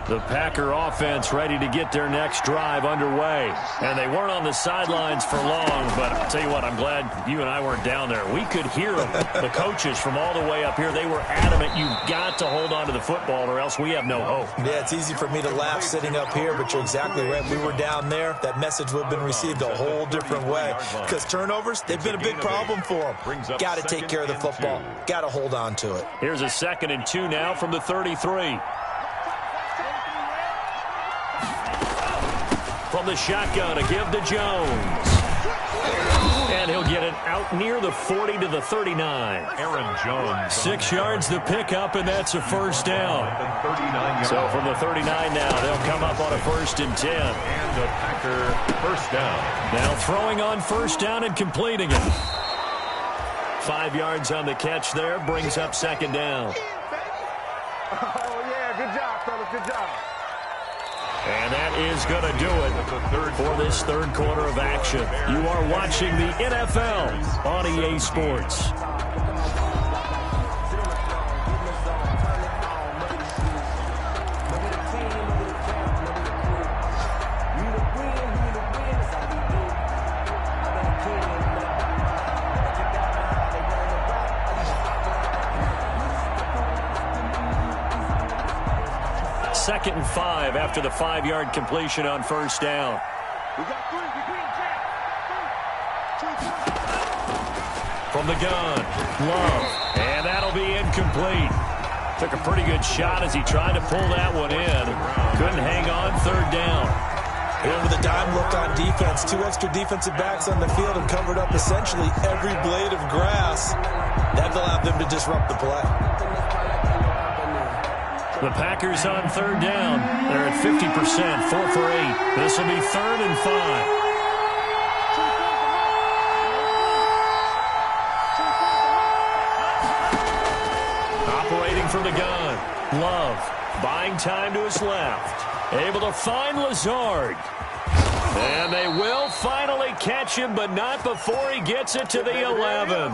The Packer offense ready to get their next drive underway. And they weren't on the sidelines for long, but I'll tell you what, I'm glad you and I weren't down there. We could hear them. The coaches from all the way up here, they were adamant, you've got to hold on to the football or else we have no hope. Yeah, it's easy for me to laugh sitting up here, but you're exactly right. We were down there. That message would have been received a whole different way because turnovers, they've been a big problem for them. Got to take care of the football. Got to hold on to it. Here's a 2nd and 2 now from the 33. From the shotgun, a give to Jones. And he'll get it out near the 40 to the 39. Aaron Jones. 6 yards the pickup, and that's a first down. So from the 39 now, they'll come up on a 1st and 10. And the Packer first down. Now throwing on 1st down and completing it. 5 yards on the catch there, brings up 2nd down. Oh, yeah, good job, fellas, good job. And that is going to do it for this 3rd quarter of action. You are watching the NFL on EA Sports. Second and 5 after the 5-yard completion on 1st down. From the gun, Love, and that'll be incomplete. Took a pretty good shot as he tried to pull that one in. Couldn't hang on, 3rd down. And with a dime look on defense, 2 extra defensive backs on the field and covered up essentially every blade of grass. That allowed them to disrupt the play. The Packers on 3rd down. They're at 50%, 4 for 8. This will be 3rd and 5. Operating from the gun. Love buying time to his left. Able to find Lazard. And they will finally catch him, but not before he gets it to the 11.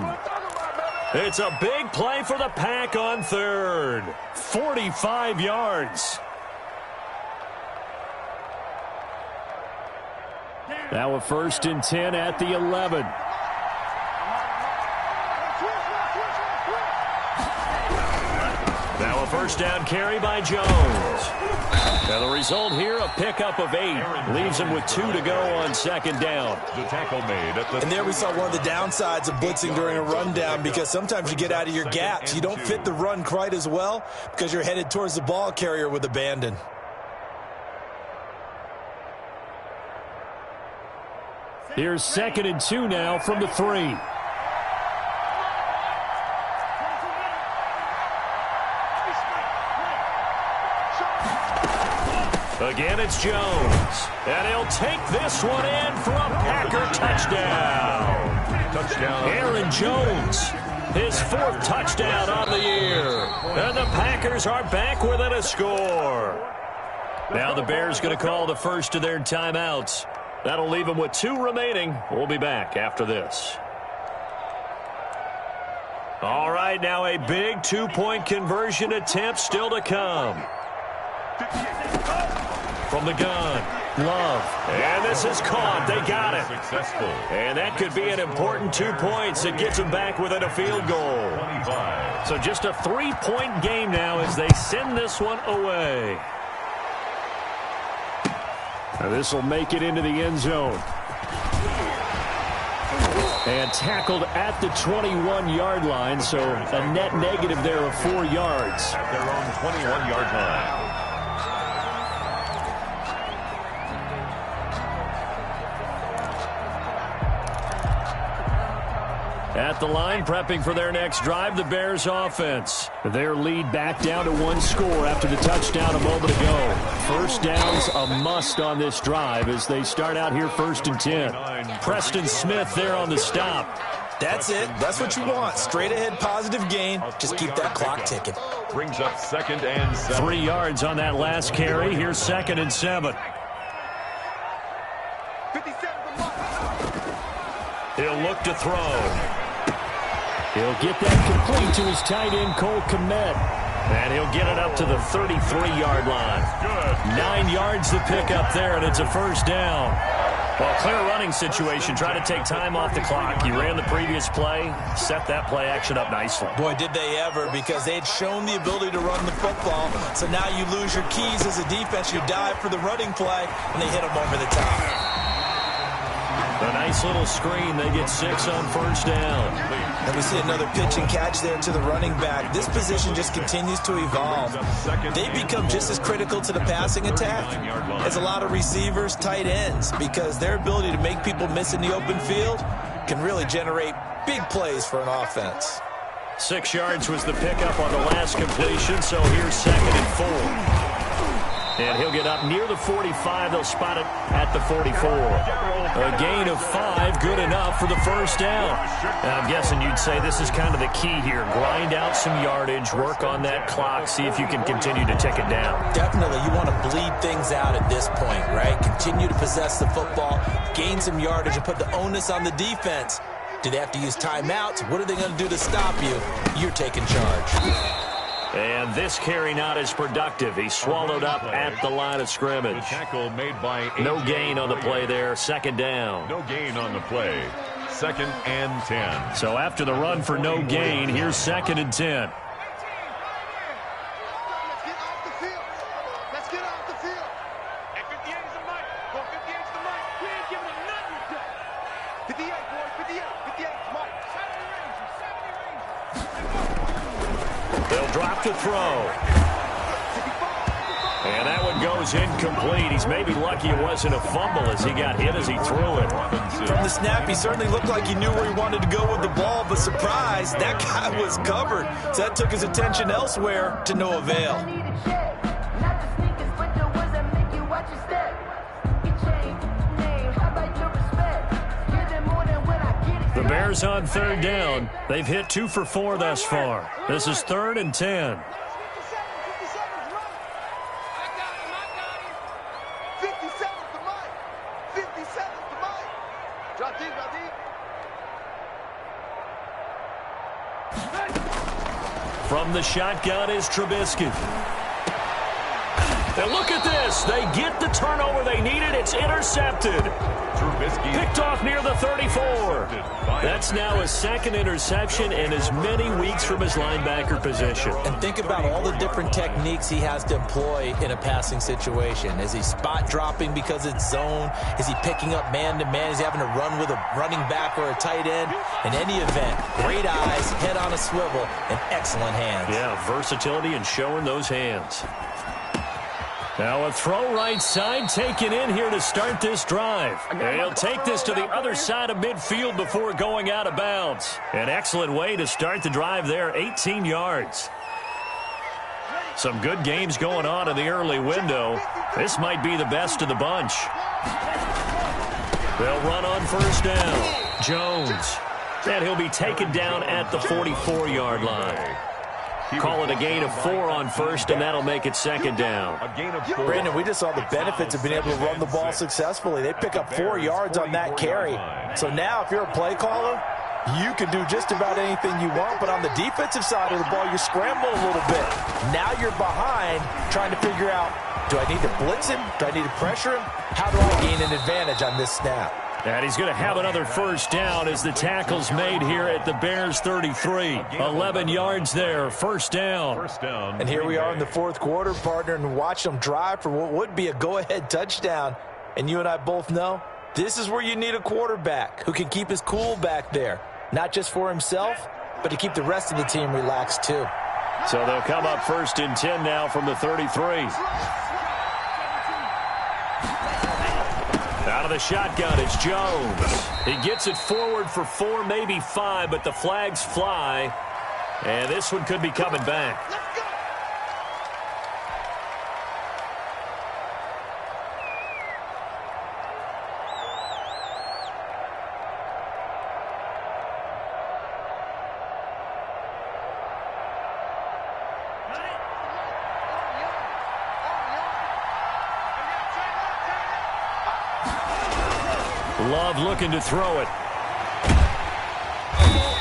It's a big play for the Pack on 3rd. 45 yards. Now a 1st and 10 at the 11. Now a 1st down carry by Jones. Now the result here, a pickup of 8. Leaves him with 2 to go on 2nd down. The tackle made at the... And there we saw one of the downsides of blitzing during a rundown because sometimes you get out of your gaps. You don't fit the run quite as well because you're headed towards the ball carrier with abandon. Here's 2nd and 2 now from the 3. Again, it's Jones. And he'll take this one in for a Packer touchdown. Touchdown. Aaron Jones, his 4th touchdown on the year. And the Packers are back within a score. Now the Bears going to call the first of their timeouts. That'll leave them with 2 remaining. We'll be back after this. All right, now a big 2-point conversion attempt still to come. From the gun, Love. And this is caught. They got it. Successful. And that could be an important 2 points that gets them back within a field goal. 25. So just a 3-point game now as they send this one away. Now this will make it into the end zone. And tackled at the 21-yard line, so a net negative there of 4 yards. At their own 21-yard line. At the line, prepping for their next drive, the Bears offense. Their lead back down to 1 score after the touchdown a moment ago. First down's a must on this drive as they start out here 1st and 10. Preston Smith there on the stop. That's it. That's what you want. Straight ahead positive gain. Just keep that clock ticking. Brings up 2nd and 7. 3 yards on that last carry. Here's 2nd and 7. 57. He'll look to throw. He'll get that complete to his tight end, Cole Kmet. And he'll get it up to the 33-yard line. 9 yards to pick up there, and it's a first down. Well, clear running situation. Try to take time off the clock. He ran the previous play, set that play action up nicely. Boy, did they ever, because they had shown the ability to run the football. So now you lose your keys as a defense. You dive for the running play, and they hit them over the top. A nice little screen. They get 6 on first down. And we see another pitch and catch there to the running back. This position just continues to evolve. They become just as critical to the passing attack as a lot of receivers, tight ends, because their ability to make people miss in the open field can really generate big plays for an offense. 6 yards was the pickup on the last completion, so here's 2nd and 4. And he'll get up near the 45. They'll spot it at the 44. A gain of 5, good enough for the first down. Now, I'm guessing you'd say this is kind of the key here. Grind out some yardage, work on that clock, see if you can continue to tick it down. Definitely. You want to bleed things out at this point, right? Continue to possess the football, gain some yardage, and put the onus on the defense. Do they have to use timeouts? What are they going to do to stop you? You're taking charge. And this carry not as productive. He swallowed up at the line of scrimmage. Tackle made by no gain on the play there. 2nd down. No gain on the play. 2nd and 10. So after the run for no gain, here's 2nd and 10. Let's get off the field. And 58 is the mic. Go 58 is the mic. We ain't giving them nothing today. 58, boys. 58. 58 is mic. 70 range. They'll drop to throw. And that one goes incomplete. He's maybe lucky it wasn't a fumble as he got hit as he threw it. From the snap, he certainly looked like he knew where he wanted to go with the ball, but surprise, that guy was covered. So that took his attention elsewhere to no avail. The Bears on 3rd down. They've hit 2 for 4 thus far. This is 3rd and 10. 57's the mic. 57's the mic. Drop deep, drop deep. From the shotgun is Trubisky. And look at this. They get the turnover they needed. It's intercepted. Trubisky Picked off near the 34. That's now his 2nd interception and as many weeks from his linebacker position. And think about all the different techniques he has to employ in a passing situation. Is he spot dropping because it's zone? Is he picking up man-to-man? Is he having to run with a running back or a tight end? In any event, great eyes, head on a swivel, and excellent hands. Yeah, versatility and showing those hands. Now a throw right side taken in here to start this drive. And he'll take this to the other side of midfield before going out of bounds. An excellent way to start the drive there, 18 yards. Some good games going on in the early window. This might be the best of the bunch. They'll run on first down. Jones. And he'll be taken down at the 44-yard line. Call it a gain of 4 on first, and that'll make it 2nd down. A gain of 4. Brandon, we just saw the benefits of being able to run the ball successfully. They pick up 4 yards on that carry. So now if you're a play caller, you can do just about anything you want, but on the defensive side of the ball, you scramble a little bit. Now you're behind trying to figure out, do I need to blitz him? Do I need to pressure him? How do I gain an advantage on this snap? And he's going to have another first down as the tackle's made here at the Bears 33. 11 yards there, first down. And here we are in the 4th quarter, partner, and watch them drive for what would be a go-ahead touchdown. And you and I both know this is where you need a quarterback who can keep his cool back there. Not just for himself, but to keep the rest of the team relaxed too. So they'll come up 1st and 10 now from the 33. Out of the shotgun, it's Jones. He gets it forward for 4, maybe 5, but the flags fly. And this one could be coming back. Love looking to throw it.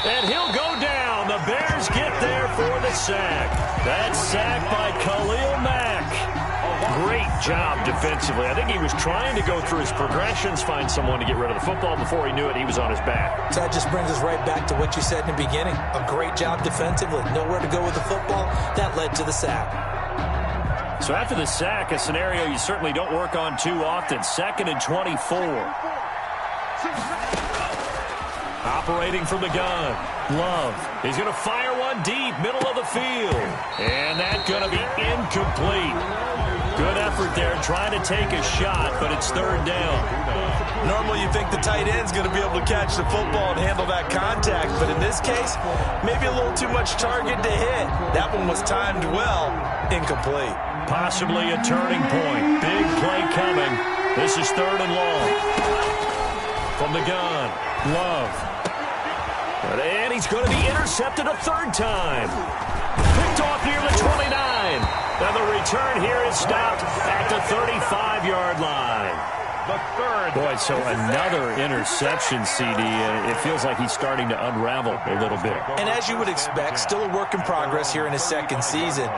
And he'll go down. The Bears get there for the sack. That sack by Khalil Mack. Great job defensively. I think he was trying to go through his progressions, find someone to get rid of the football. Before he knew it, he was on his back. So that just brings us right back to what you said in the beginning. A great job defensively. Nowhere to go with the football. That led to the sack. So after the sack, a scenario you certainly don't work on too often. 2nd and 24. Operating from the gun. Love. He's going to fire one deep, middle of the field. And that's going to be incomplete. Good effort there, trying to take a shot, but it's 3rd down. Normally you think the tight end's going to be able to catch the football and handle that contact, but in this case, maybe a little too much target to hit. That one was timed well, incomplete. Possibly a turning point. Big play coming. This is 3rd and long. From the gun, Love. And he's going to be intercepted a 3rd time. Picked off near the 29. Now the return here is stopped at the 35-yard line. The 3rd. Boy, so another interception, CD. It feels like he's starting to unravel a little bit. And as you would expect, still a work in progress here in his 2nd season.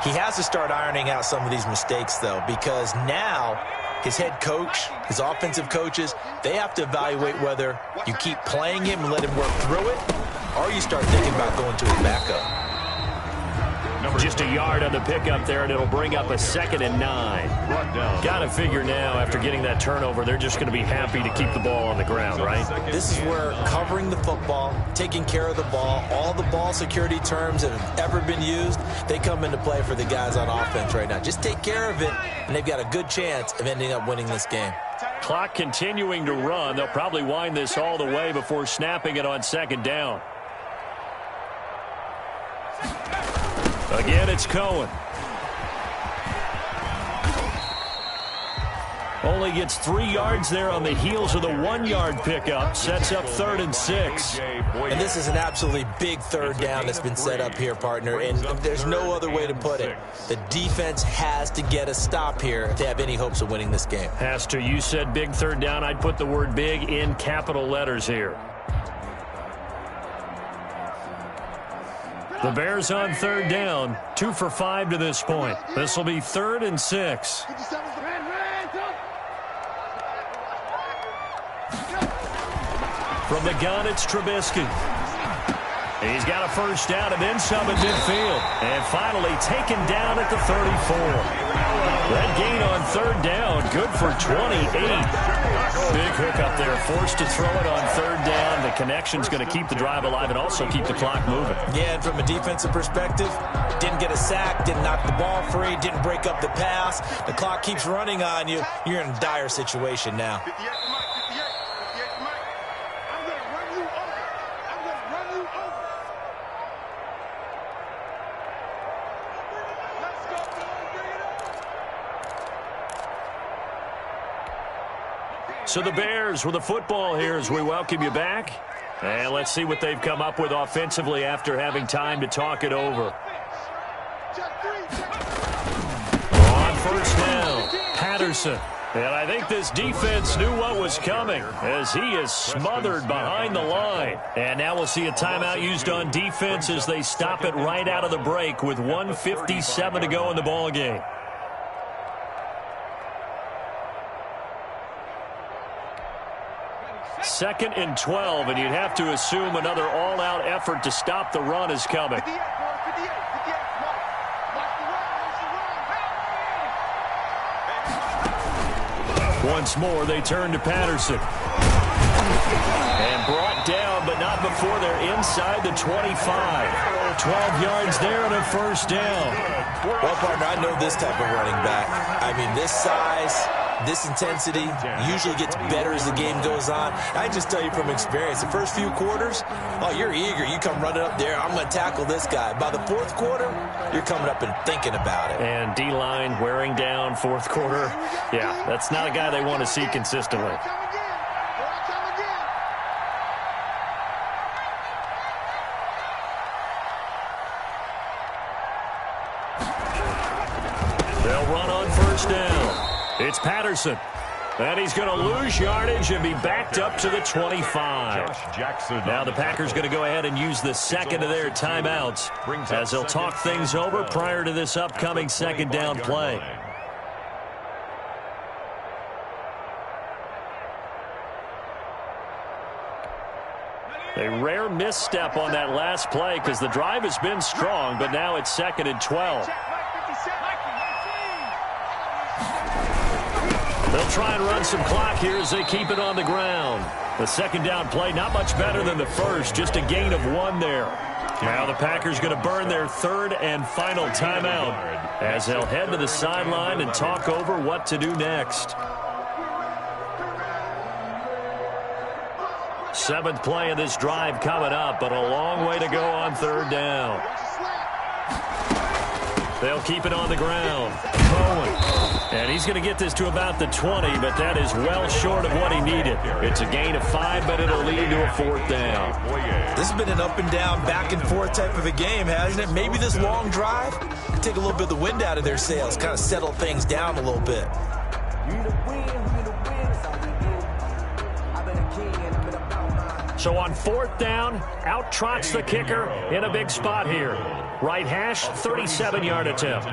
He has to start ironing out some of these mistakes, though, because now his head coach, his offensive coaches, they have to evaluate whether you keep playing him and let him work through it, or you start thinking about going to his backup. Just a yard on the pickup there, and it'll bring up a 2nd and 9. Got to figure now, after getting that turnover, they're just going to be happy to keep the ball on the ground, right? This is where covering the football, taking care of the ball, all the ball security terms that have ever been used, they come into play for the guys on offense right now. Just take care of it, and they've got a good chance of ending up winning this game. Clock continuing to run. They'll probably wind this all the way before snapping it on 2nd down. Again, it's Cohen. Only gets 3 yards there on the heels of the 1-yard pickup. Sets up 3rd and 6. And this is an absolutely big 3rd down that's been set up here, partner. And there's no other way to put it. The defense has to get a stop here if they have any hopes of winning this game. Has to. You said big 3rd down. I'd put the word big in capital letters here. The Bears on 3rd down, 2 for 5 to this point. This will be 3rd and 6. From the gun, it's Trubisky. He's got a 1st down and then some at midfield. And finally taken down at the 34. That gain on 3rd down, good for 28. Big hook up there, forced to throw it on 3rd down. The connection's going to keep the drive alive and also keep the clock moving. Yeah, and from a defensive perspective, didn't get a sack, didn't knock the ball free, didn't break up the pass. The clock keeps running on you. You're in a dire situation now. 58 to Mike, 58 to Mike. I'm going to run you over. I'm going to run you over. Let's go, boys. Bring it up. So the Bears with the football here as we welcome you back. And let's see what they've come up with offensively after having time to talk it over. On 1st down, Patterson. And I think this defense knew what was coming as he is smothered behind the line. And now we'll see a timeout used on defense as they stop it right out of the break with 1:57 to go in the ball game. Second and 12, and you'd have to assume another all-out effort to stop the run is coming. 58, 58, Mike. Mike, the run. Once more, they turn to Patterson. And brought down, but not before they're inside the 25. 12 yards there and a 1st down. Well, partner, I know this type of running back. I mean, this size, this intensity usually gets better as the game goes on. I just tell you from experience, the first few quarters, oh, you're eager. You come running up there, I'm going to tackle this guy. By the 4th quarter, you're coming up and thinking about it. And D-line wearing down 4th quarter. Yeah, that's not a guy they want to see consistently. They'll run on 1st down. It's Patterson. And he's going to lose yardage and be backed up to the 25. Now the Packers going to go ahead and use the second of their timeouts as they'll talk things over prior to this upcoming second down play. A rare misstep on that last play because the drive has been strong, but now it's 2nd and 12. They'll try and run some clock here as they keep it on the ground. The second down play not much better than the first, just a gain of 1 there. Now the Packers going to burn their 3rd and final timeout as they'll head to the sideline and talk over what to do next. 7th play of this drive coming up, but a long way to go on 3rd down. They'll keep it on the ground. Cohen. And he's going to get this to about the 20, but that is well short of what he needed. It's a gain of 5, but it'll lead to a 4th down. This has been an up and down, back and forth type of a game, hasn't it? Maybe this long drive can take a little bit of the wind out of their sails, kind of settle things down a little bit. So on 4th down, out trots the kicker in a big spot here. Right hash, 37-yard attempt.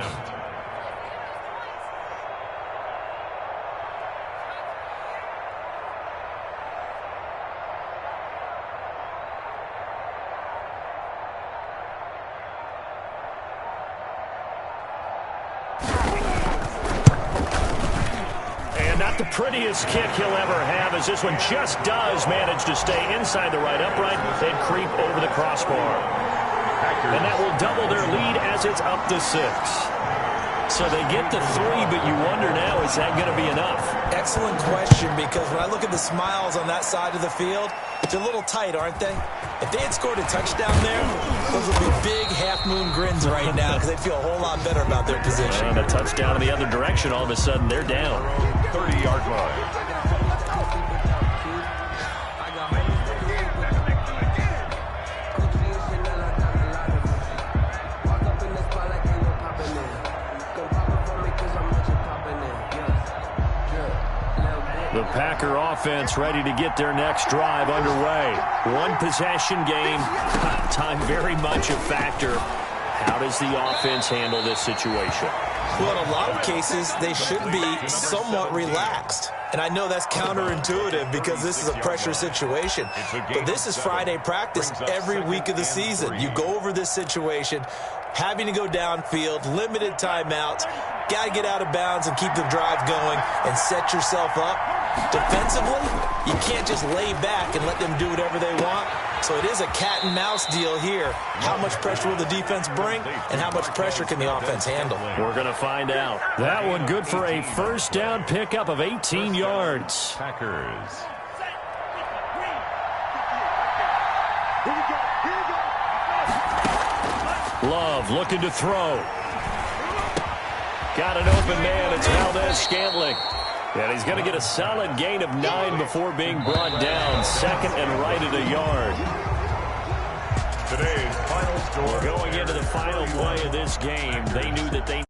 The prettiest kick he'll ever have as this one just does manage to stay inside the right upright and creep over the crossbar. And that will double their lead as it's up to 6. So they get the 3, but you wonder now, is that going to be enough? Excellent question, because when I look at the smiles on that side of the field, they're a little tight, aren't they? If they had scored a touchdown there, those would be big half-moon grins right now because they'd feel a whole lot better about their position. And a touchdown in the other direction, all of a sudden they're down. 30-yard line. The Packer offense ready to get their next drive underway. 1 possession game. Time very much a factor. How does the offense handle this situation? Well, in a lot of cases, they should be somewhat relaxed. And I know that's counterintuitive because this is a pressure situation. But this is Friday practice every week of the season. You go over this situation, having to go downfield, limited timeouts, got to get out of bounds and keep the drive going and set yourself up. Defensively, you can't just lay back and let them do whatever they want. So it is a cat and mouse deal here. How much pressure will the defense bring, and how much pressure can the offense handle? We're going to find out. That one good for a first down pickup of 18 yards. Packers. Love looking to throw. Got an open man. It's Valdez-Scantling. And he's going to get a solid gain of 9 before being brought down. 2nd and right at a yard. Today's final score. Going into the final play of this game, they knew that they